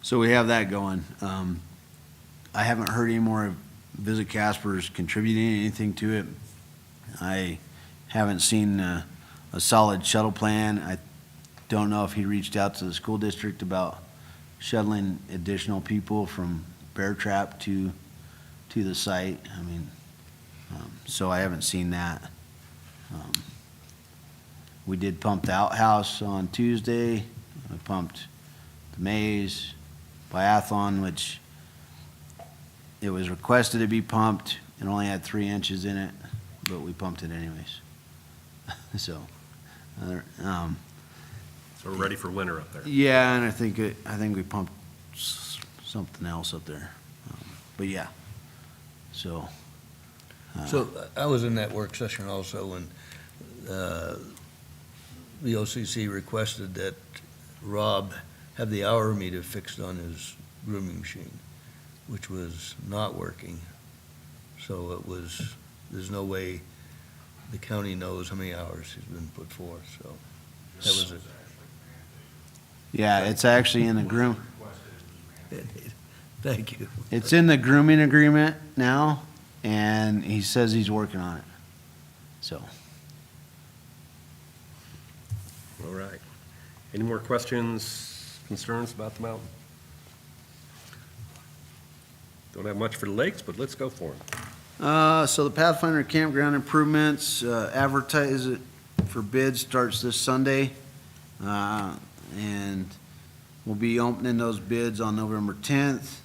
So we have that going. I haven't heard any more of Visit Casper's contributing anything to it. I haven't seen a solid shuttle plan. I don't know if he reached out to the school district about shuttling additional people from Bear Trap to the site. I mean, so I haven't seen that. We did pump the outhouse on Tuesday. We pumped the maze, Biathlon, which it was requested to be pumped. It only had 3 inches in it, but we pumped it anyways. So, So we're ready for winter up there. yeah, and I think we pumped something else up there. But yeah, so. So I was in that work session also when the OCC requested that Rob have the hour meter fixed on his grooming machine, which was not working. So it was, there's no way the county knows how many hours he's been put forth, so that was it. Yeah, it's actually in the Thank you. it's in the grooming agreement now, and he says he's working on it. So, All right. Any more questions, concerns about the mountain? Don't have much for the lakes, but let's go for them. so the Pathfinder Campground improvements, advertise it for bids starts this Sunday. And we'll be opening those bids on November 10th.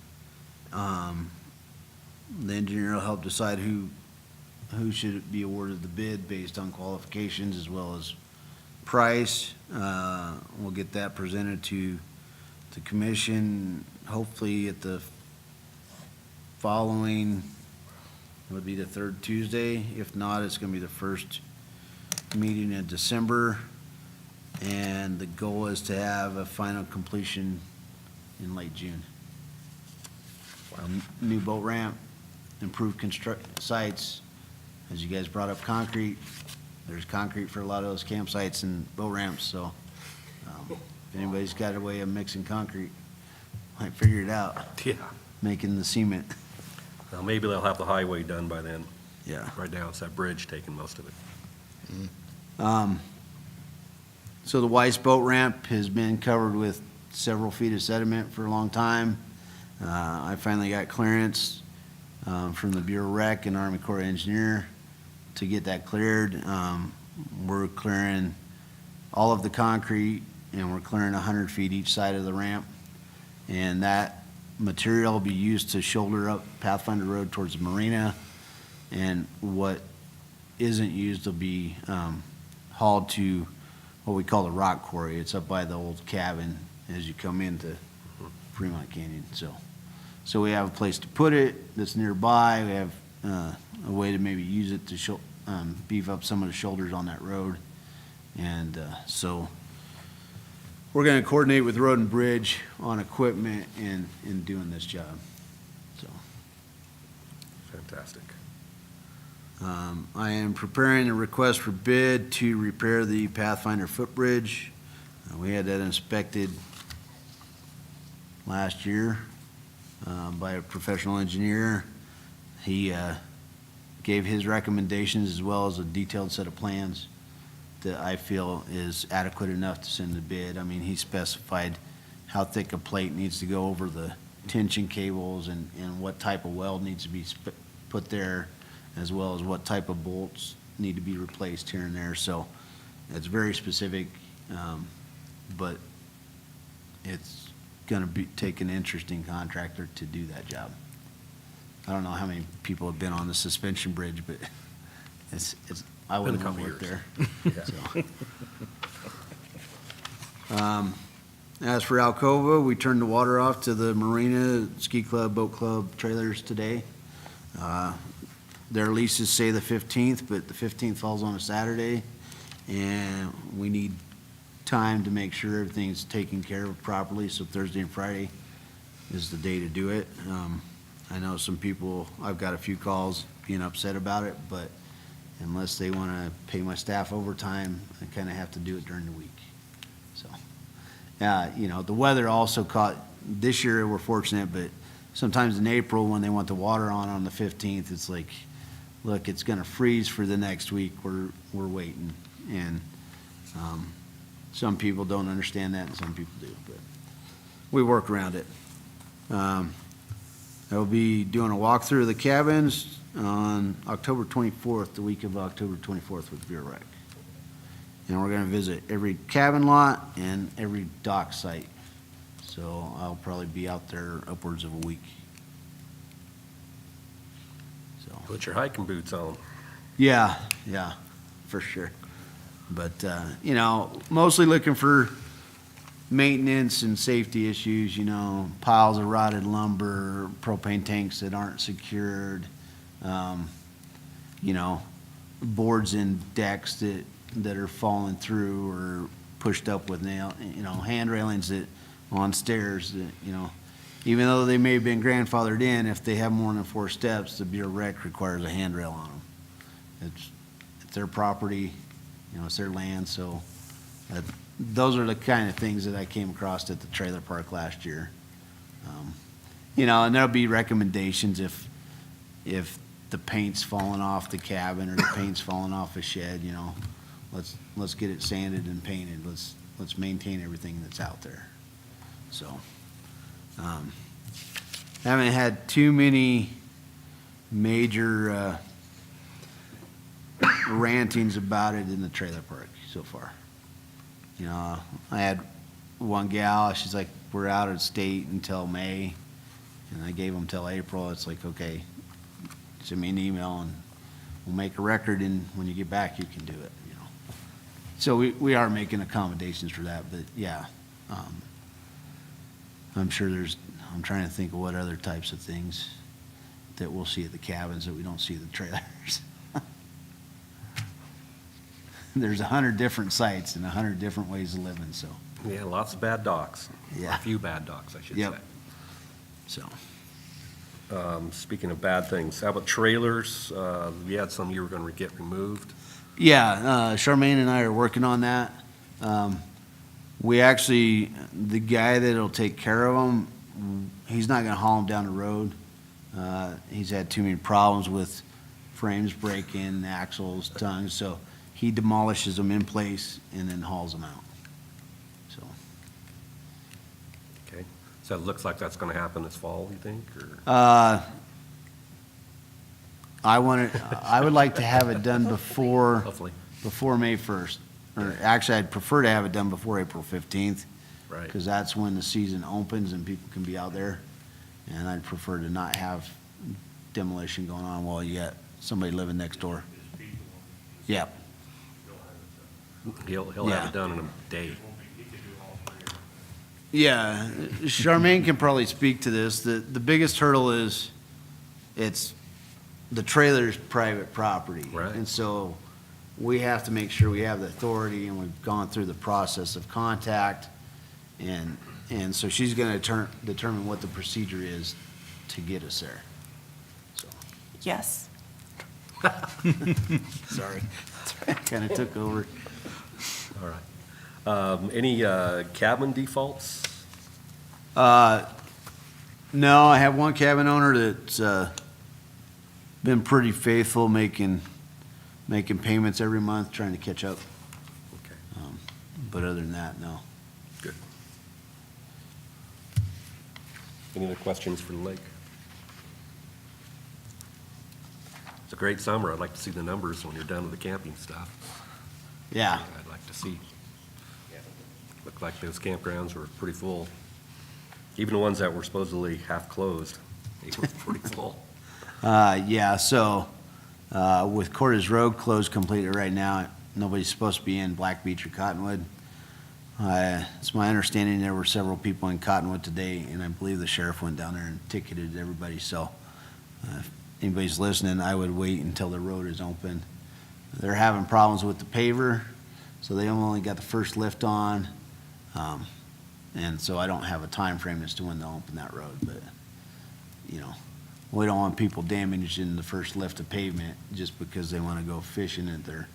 The engineer will help decide who should be awarded the bid based on qualifications as well as price. We'll get that presented to the commission, hopefully at the following, it would be the 3rd Tuesday. If not, it's gonna be the first meeting in December. And the goal is to have a final completion in late June. New boat ramp, improved sites. As you guys brought up concrete, there's concrete for a lot of those campsites and boat ramps, so if anybody's got a way of mixing concrete, might figure it out, Yeah. making the cement. Now, maybe they'll have the highway done by then. Yeah. Right now, it's that bridge taking most of it. So the Weiss boat ramp has been covered with several feet of sediment for a long time. I finally got clearance from the Bureau Rec and Army Corps of Engineer to get that cleared. We're clearing all of the concrete, and we're clearing 100 feet each side of the ramp. And that material will be used to shoulder up Pathfinder Road towards the marina. And what isn't used will be hauled to what we call the rock quarry. It's up by the old cabin as you come into Fremont Canyon. So we have a place to put it that's nearby. We have a way to maybe use it to beef up some of the shoulders on that road. And so we're going to coordinate with Road and Bridge on equipment in doing this job. So Fantastic. I am preparing a request for bid to repair the Pathfinder Footbridge. We had that inspected last year by a professional engineer. He gave his recommendations as well as a detailed set of plans that I feel is adequate enough to send the bid. I mean, he specified how thick a plate needs to go over the tension cables and what type of weld needs to be put there, as well as what type of bolts need to be replaced here and there. So it's very specific, but it's gonna take an interesting contractor to do that job. I don't know how many people have been on the suspension bridge, but I wouldn't Been a want to couple work years. there. So. As for Alcova, we turned the water off to the marina, ski club, boat club, trailers today. Their leases say the 15th, but the 15th falls on a Saturday, and we need time to make sure everything's taken care of properly, so Thursday and Friday is the day to do it. I know some people, I've got a few calls being upset about it, but unless they want to pay my staff overtime, I kind of have to do it during the week, so. You know, the weather also caught, this year we're fortunate, but sometimes in April when they want the water on the 15th, it's like, look, it's gonna freeze for the next week, we're waiting. And, some people don't understand that and some people do, but we work around it. I'll be doing a walkthrough of the cabins on October 24th, the week of October 24th with Beer Rec. And we're gonna visit every cabin lot and every dock site. So I'll probably be out there upwards of a week. So, Put your hiking boots on. yeah, for sure. But, you know, mostly looking for maintenance and safety issues, you know, piles of rotted lumber, propane tanks that aren't secured, you know, boards and decks that are falling through or pushed up with hand railings that on stairs that, you know, even though they may have been grandfathered in, if they have more than 4 steps, the Bureau Rec requires a handrail on them. It's their property, you know, it's their land, so those are the kind of things that I came across at the trailer park last year. You know, and there'll be recommendations if the paint's falling off the cabin or the paint's falling off a shed, you know, let's get it sanded and painted. Let's maintain everything that's out there. So, haven't had too many major rantings about it in the trailer park so far. You know, I had one gal, she's like, we're out of state until May, and I gave them till April. It's like, okay, send me an email and we'll make a record, and when you get back, you can do it, you know. So we are making accommodations for that, but yeah, I'm sure I'm trying to think of what other types of things that we'll see at the cabins that we don't see at the trailers. There's 100 different sites and 100 different ways of living, so, Yeah, lots of bad docks. Yeah. A few bad docks, I should Yep. say. so. Speaking of bad things, how about trailers? We had some you were gonna get removed. Yeah, Charmaine and I are working on that. We actually, the guy that'll take care of them, he's not gonna haul them down the road. He's had too many problems with frames breaking, axles, tongues, so he demolishes them in place and then hauls them out. So, Okay, so it looks like that's gonna happen this fall, you think, or? I would like to have it done before Hopefully, May 1st. Or actually, I'd prefer to have it done before April 15th. right. Because that's when the season opens and people can be out there. And I'd prefer to not have demolition going on while you got somebody living next door. Yeah, He'll have Yeah. it done in a day. yeah. Charmaine can probably speak to this. The biggest hurdle is the trailer's private property. Right. And so we have to make sure we have the authority, and we've gone through the process of contact. And so she's gonna determine what the procedure is to get us there. So, Yes. sorry. Kind of took over. All right. Any cabin defaults? No, I have one cabin owner that's been pretty faithful, making payments every month, trying to catch up. Okay, But other than that, no. good. Any other questions for the lake? It's a great summer. I'd like to see the numbers when you're done with the camping stuff. Yeah, I'd like to see. Looked like those campgrounds were pretty full. Even the ones that were supposedly half closed, they were pretty full. yeah, so, with Cortez Road closed completely right now, nobody's supposed to be in Black Beach or Cottonwood. It's my understanding there were several people in Cottonwood today, and I believe the sheriff went down there and ticketed everybody, so if anybody's listening, I would wait until the road is open. They're having problems with the paver, so they only got the first lift on, and so I don't have a time frame as to when they'll open that road, but, you know, we don't want people damaging the first lift of pavement just because they want to go fishing at their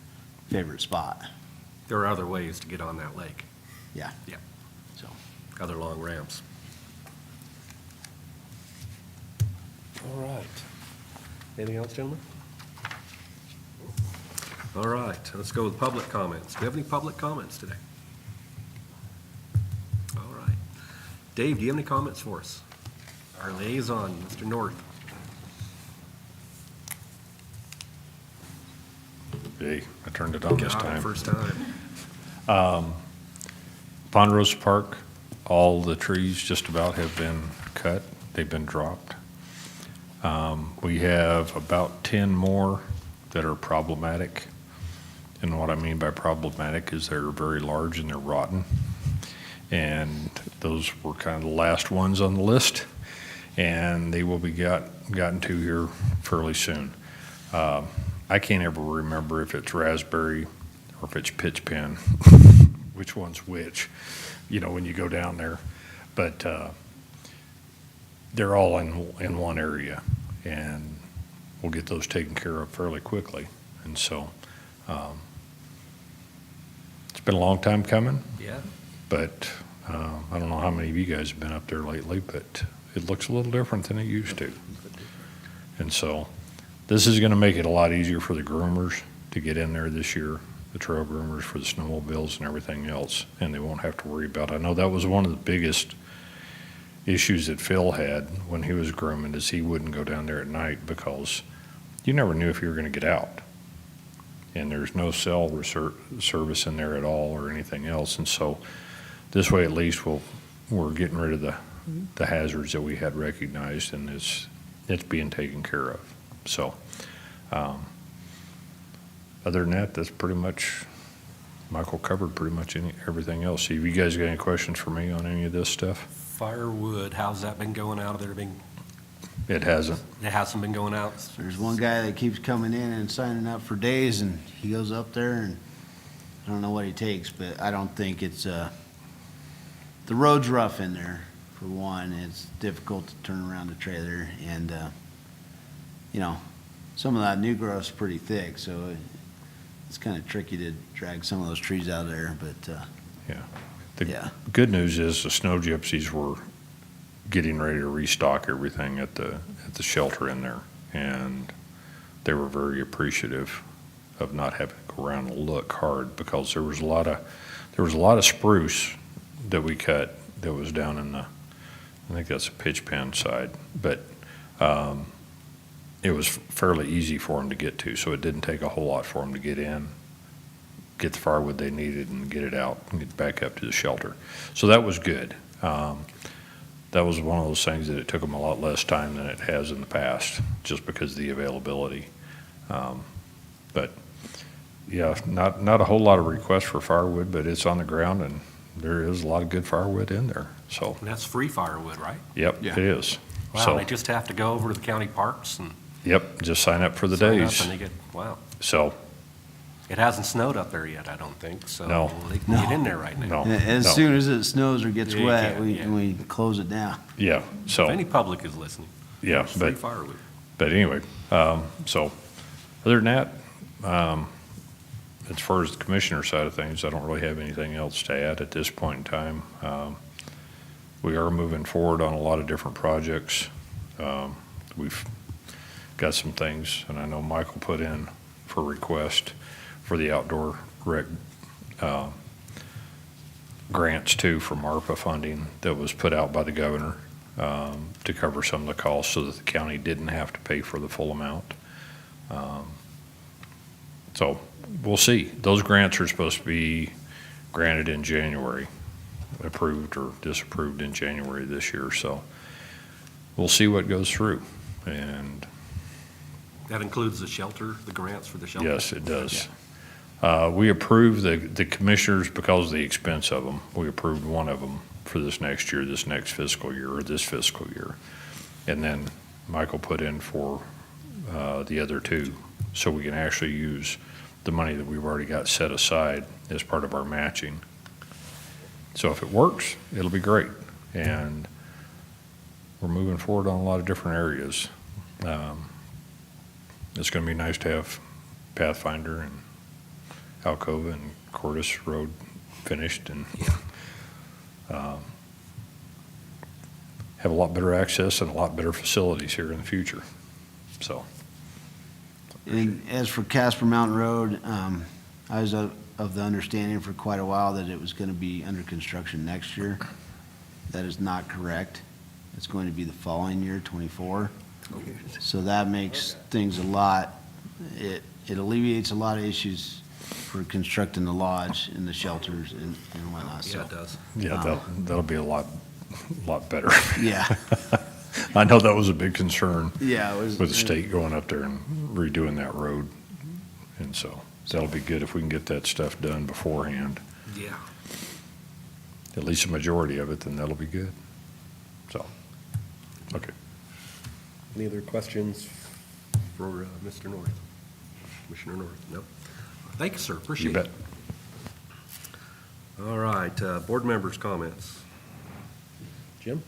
favorite spot. There are other ways to get on that lake, Yeah. Yeah. So, other long ramps. All right. Anything else, gentlemen? All right, let's go with public comments. Do you have any public comments today? All right. Dave, do you have any comments for us? Our liaison, Mr. North. Hey, I turned it on this Got it time. First time. Ponderosa Park, all the trees just about have been cut. They've been dropped. We have about 10 more that are problematic. And what I mean by problematic is they're very large and they're rotten. And those were kind of the last ones on the list. And they will be gotten to here fairly soon. I can't ever remember if it's raspberry or if it's pitch pin, which one's which, you know, when you go down there. But they're all in one area, and we'll get those taken care of fairly quickly. And so it's been a long time coming, Yeah. but I don't know how many of you guys have been up there lately, but it looks a little different than it used to. And so this is going to make it a lot easier for the groomers to get in there this year, the trail groomers for the snowmobiles and everything else, and they won't have to worry about it. I know that was one of the biggest issues that Phil had when he was grooming, is he wouldn't go down there at night because you never knew if you were going to get out. And there's no cell service in there at all or anything else. And so this way at least we're getting rid of the hazards that we had recognized, and it's being taken care of. So other than that, that's pretty much, Michael covered pretty much everything else. Have you guys got any questions for me on any of this stuff? Firewood, how's that been going out of there? It hasn't. It hasn't been going out? there's one guy that keeps coming in and signing up for days, and he goes up there, and I don't know what he takes, but I don't think it's, the road's rough in there, for one. It's difficult to turn around a trailer, and, you know, some of that new growth's pretty thick, so it's kind of tricky to drag some of those trees out of there, but, The yeah. good news is the snow gypsies were getting ready to restock everything at the shelter in there, and they were very appreciative of not having to go around and look hard, because there was a lot of spruce that we cut that was down in the, I think that's a pitch pen side, but it was fairly easy for them to get to, so it didn't take a whole lot for them to get in, get the firewood they needed, and get it out and get back up to the shelter. So that was good. That was one of those things that it took them a lot less time than it has in the past, just because of the availability. But yeah, not a whole lot of requests for firewood, but it's on the ground, and there is a lot of good firewood in there. So, And that's free firewood, right? yep, Yeah. it is. Wow, So, they just have to go over to the county parks and yep, just sign up for the sign up days. and they get, wow. So, It hasn't snowed up there yet, I don't think, so No. they can get in there right now. no, As no. soon as it snows or gets Yeah, you wet, can, we, yeah. we close it down. Yeah, If so, any public is listening, yeah, it's free but firewood. But anyway, so, other than that, as far as the commissioner side of things, I don't really have anything else to add at this point in time. We are moving forward on a lot of different projects. We've got some things, and I know Michael put in for request for the outdoor rec grants too, from ARPA funding that was put out by the governor to cover some of the costs so that the county didn't have to pay for the full amount. So we'll see. Those grants are supposed to be granted in January, approved or disapproved in January this year. So we'll see what goes through. And That includes the shelter, the grants for the shelter? yes, it does. We approved the commissioners because of the expense of them. We approved one of them for this next year, this next fiscal year, or this fiscal year. And then Michael put in for the other two, so we can actually use the money that we've already got set aside as part of our matching. So if it works, it'll be great. And we're moving forward on a lot of different areas. It's going to be nice to have Pathfinder and Alcova and Cordis Road finished and have a lot better access and a lot better facilities here in the future. So, And as for Casper Mountain Road, I was of the understanding for quite a while that it was going to be under construction next year. That is not correct. It's going to be the following year, '24. So that makes things it alleviates a lot of issues for constructing the lodge and the shelters and whatnot, so. Yeah, it does. yeah, that'll be a lot better. Yeah, I know that was a big concern yeah, it was. with the state going up there and redoing that road. And so that'll be good if we can get that stuff done beforehand, Yeah. at least a majority of it, then that'll be good. So, okay. Any other questions for Mr. North? Commissioner North? Nope. Thank you, sir. Appreciate You it. bet. All right, board members' comments. Jim?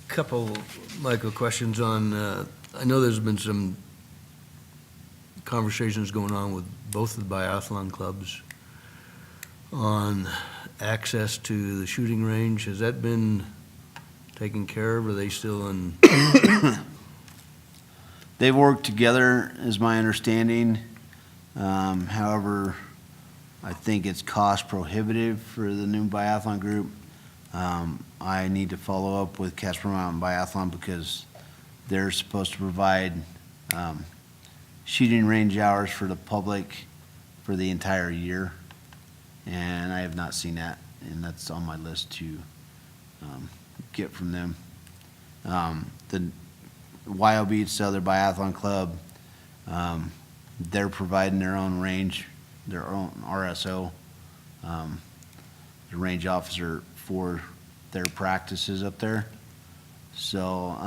Couple, Michael, questions on, I know there's been some conversations going on with both of the biathlon clubs on access to the shooting range. Has that been taken care of? Are they still in? They've worked together, is my understanding. However, I think it's cost prohibitive for the new biathlon group. I need to follow up with Casper Mountain Biathlon because they're supposed to provide shooting range hours for the public for the entire year. And I have not seen that, and that's on my list to get from them. The Wild Beach, the other biathlon club, they're providing their own range, their own RSO, the range officer for their practices up there. So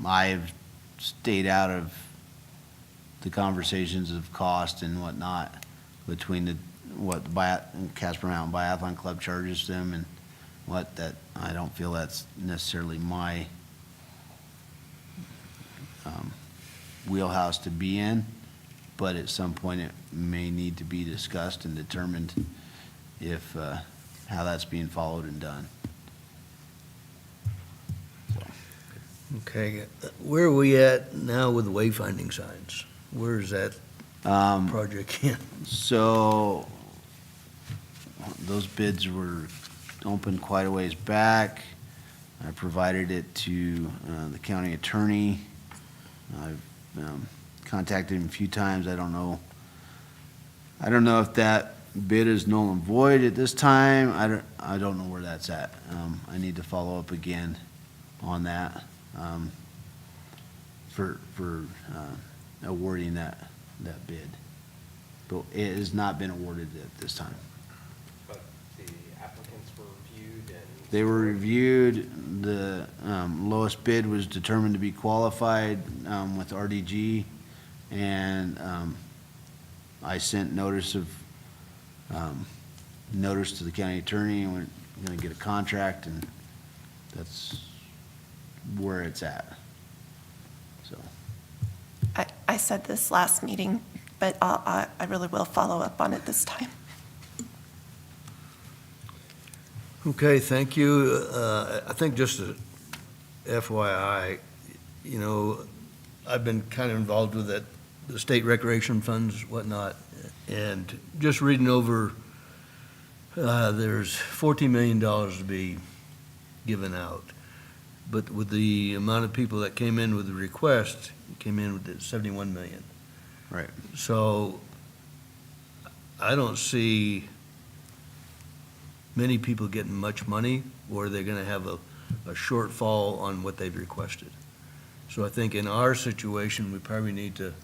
I've stayed out of the conversations of cost and whatnot between what the Casper Mountain Biathlon Club charges them and what that, I don't feel that's necessarily my wheelhouse to be in, but at some point it may need to be discussed and determined if, how that's being followed and done. Okay, where are we at now with the wayfinding signs? Where is that project in? So those bids were open quite a ways back. I provided it to the county attorney. I've contacted him a few times. I don't know if that bid is null and void at this time. I don't know where that's at. I need to follow up again on that for awarding that bid. But it has not been awarded at this time. But the applicants were reviewed and. They were reviewed, the lowest bid was determined to be qualified with RDG, and I sent notice to the county attorney, and we're gonna get a contract, and that's where it's at, so. I said this last meeting, but I really will follow up on it this time. Okay, thank you. I think just a FYI, you know, I've been kind of involved with that, the state recreation funds, whatnot, and just reading over, there's $14 million to be given out. But with the amount of people that came in with the request, came in with 71 million. Right. So I don't see many people getting much money, or they're gonna have a shortfall on what they've requested. So I think in our situation, we probably need to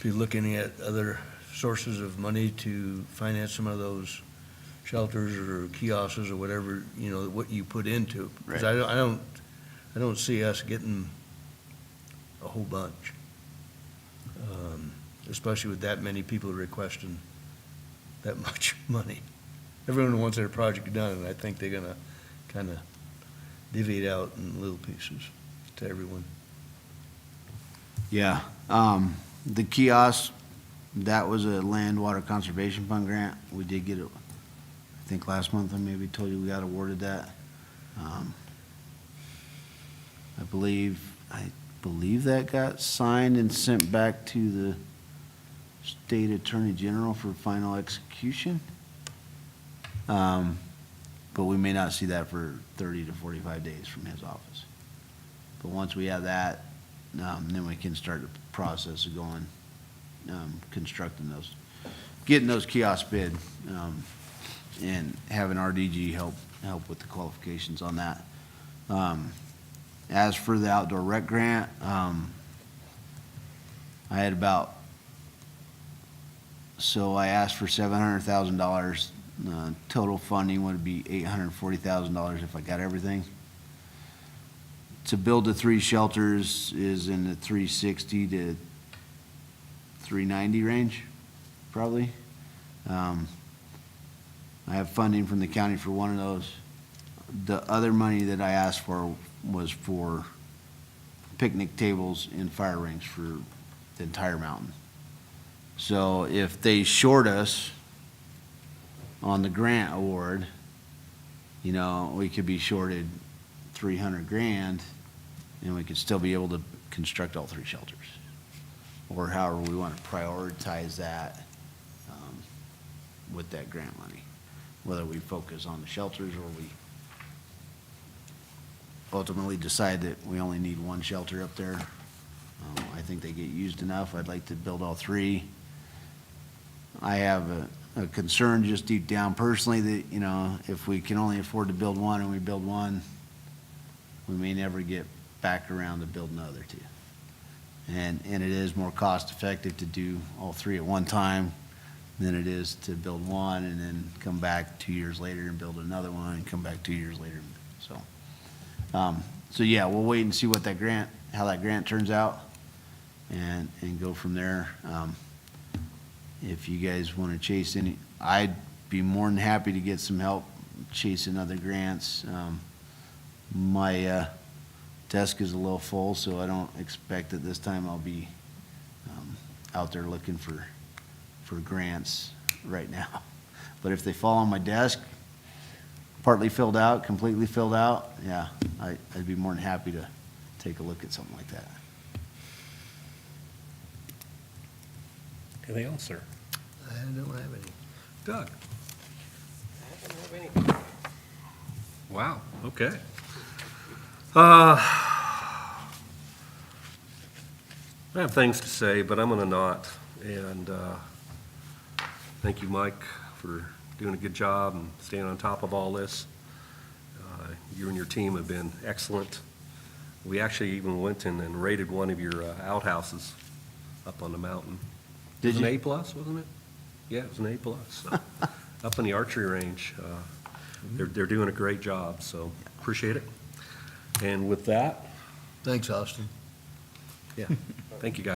be looking at other sources of money to finance some of those shelters or kiosks or whatever, you know, what you put into. Because Right. I don't see us getting a whole bunch, especially with that many people requesting that much money. Everyone wants their project done, and I think they're gonna kind of divvy it out in little pieces to everyone. Yeah, the kiosk, that was a Land Water Conservation Fund grant. We did get it, I think last month I maybe told you we got awarded that. I believe that got signed and sent back to the State Attorney General for final execution. But we may not see that for 30 to 45 days from his office. But once we have that, then we can start the process of going, constructing those, getting those kiosks bid, and having RDG help with the qualifications on that. As for the outdoor rec grant, I had so I asked for $700,000. Total funding would be $840,000 if I got everything. To build the 3 shelters is in the 360 to 390 range, probably. I have funding from the county for one of those. The other money that I asked for was for picnic tables and fire rings for the entire mountain. So if they short us on the grant award, you know, we could be shorted $300,000 and we could still be able to construct all 3 shelters. Or however we want to prioritize that, with that grant money. Whether we focus on the shelters or we ultimately decide that we only need 1 shelter up there. I think they get used enough. I'd like to build all 3. I have a concern just deep down personally that, you know, if we can only afford to build 1 and we build 1, we may never get back around to build another 2. And it is more cost effective to do all 3 at one time than it is to build 1 and then come back 2 years later and build another one and come back 2 years later. So yeah, we'll wait and see what that grant, how that grant turns out and go from there. If you guys want to chase any, I'd be more than happy to get some help chasing other grants. My desk is a little full, so I don't expect that this time I'll be out there looking for grants right now. But if they fall on my desk, partly filled out, completely filled out, yeah, I'd be more than happy to take a look at something like that. Anything else, sir? I don't have any. Doug? I don't have anything. Wow, okay. I have things to say, but I'm gonna not. And thank you, Mike, for doing a good job and staying on top of all this. You and your team have been excellent. We actually even went in and raided one of your outhouses up on the mountain. Did It was you? an A+, wasn't it? Yeah, it was an A+. So, up in the archery range. They're doing a great job, so appreciate it. And with that, Thanks, Austin. yeah, thank you, guys.